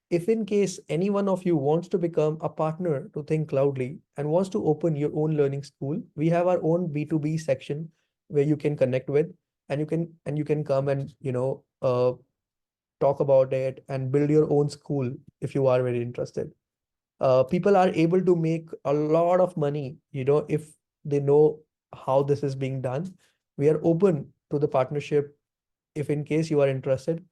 If in case any one of you wants to become a partner to Think Loudly and wants to open your own learning school, we have our own B2B section where you can connect with, and you can come and talk about it and build your own school if you are very interested. People are able to make a lot of money, if they know how this is being done. We are open to the partnership. If in case you are interested,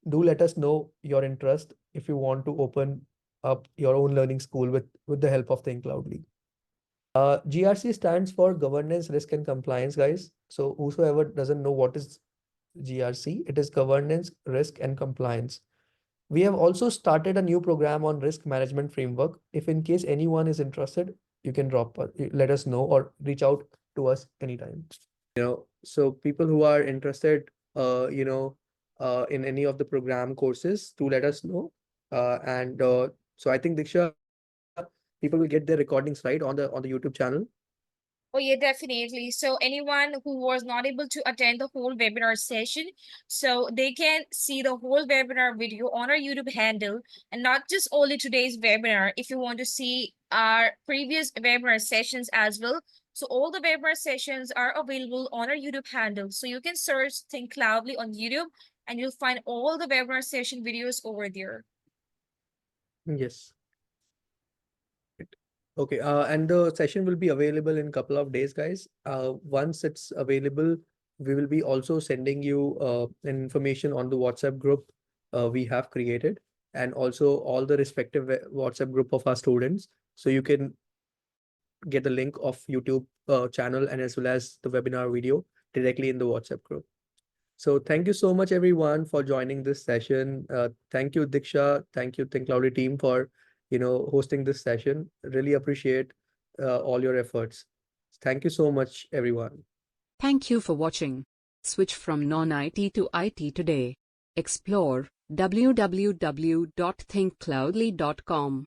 do let us know your interest if you want to open up your own learning school with the help of Think Loudly. GRC stands for governance, risk, and compliance, guys. So whosoever doesn't know what is GRC, it is governance, risk, and compliance. We have also started a new program on risk management framework. If in case anyone is interested, you can let us know or reach out to us anytime. So people who are interested, in any of the program courses, to let us know. And so I think, Diksha, people will get their recordings right on the YouTube channel. Oh, yeah, definitely. So anyone who was not able to attend the whole webinar session, so they can see the whole webinar video on our YouTube handle, and not just only today's webinar. If you want to see our previous webinar sessions as well, so all the webinar sessions are available on our YouTube handle. So you can search Thinkcloudly on YouTube, and you'll find all the webinar session videos over there. Yes. Okay, and the session will be available in couple of days, guys. Once it's available, we will be also sending you information on the WhatsApp group we have created, and also all the respective WhatsApp group of our students. So you can get the link of YouTube channel and as well as the webinar video directly in the WhatsApp group. So thank you so much everyone for joining this session. Thank you, Diksha. Thank you, Think Cloudy team for hosting this session. Really appreciate all your efforts. Thank you so much, everyone. Thank you for watching. Switch from non-IT to IT today. Explore www.thinkcloudly.com.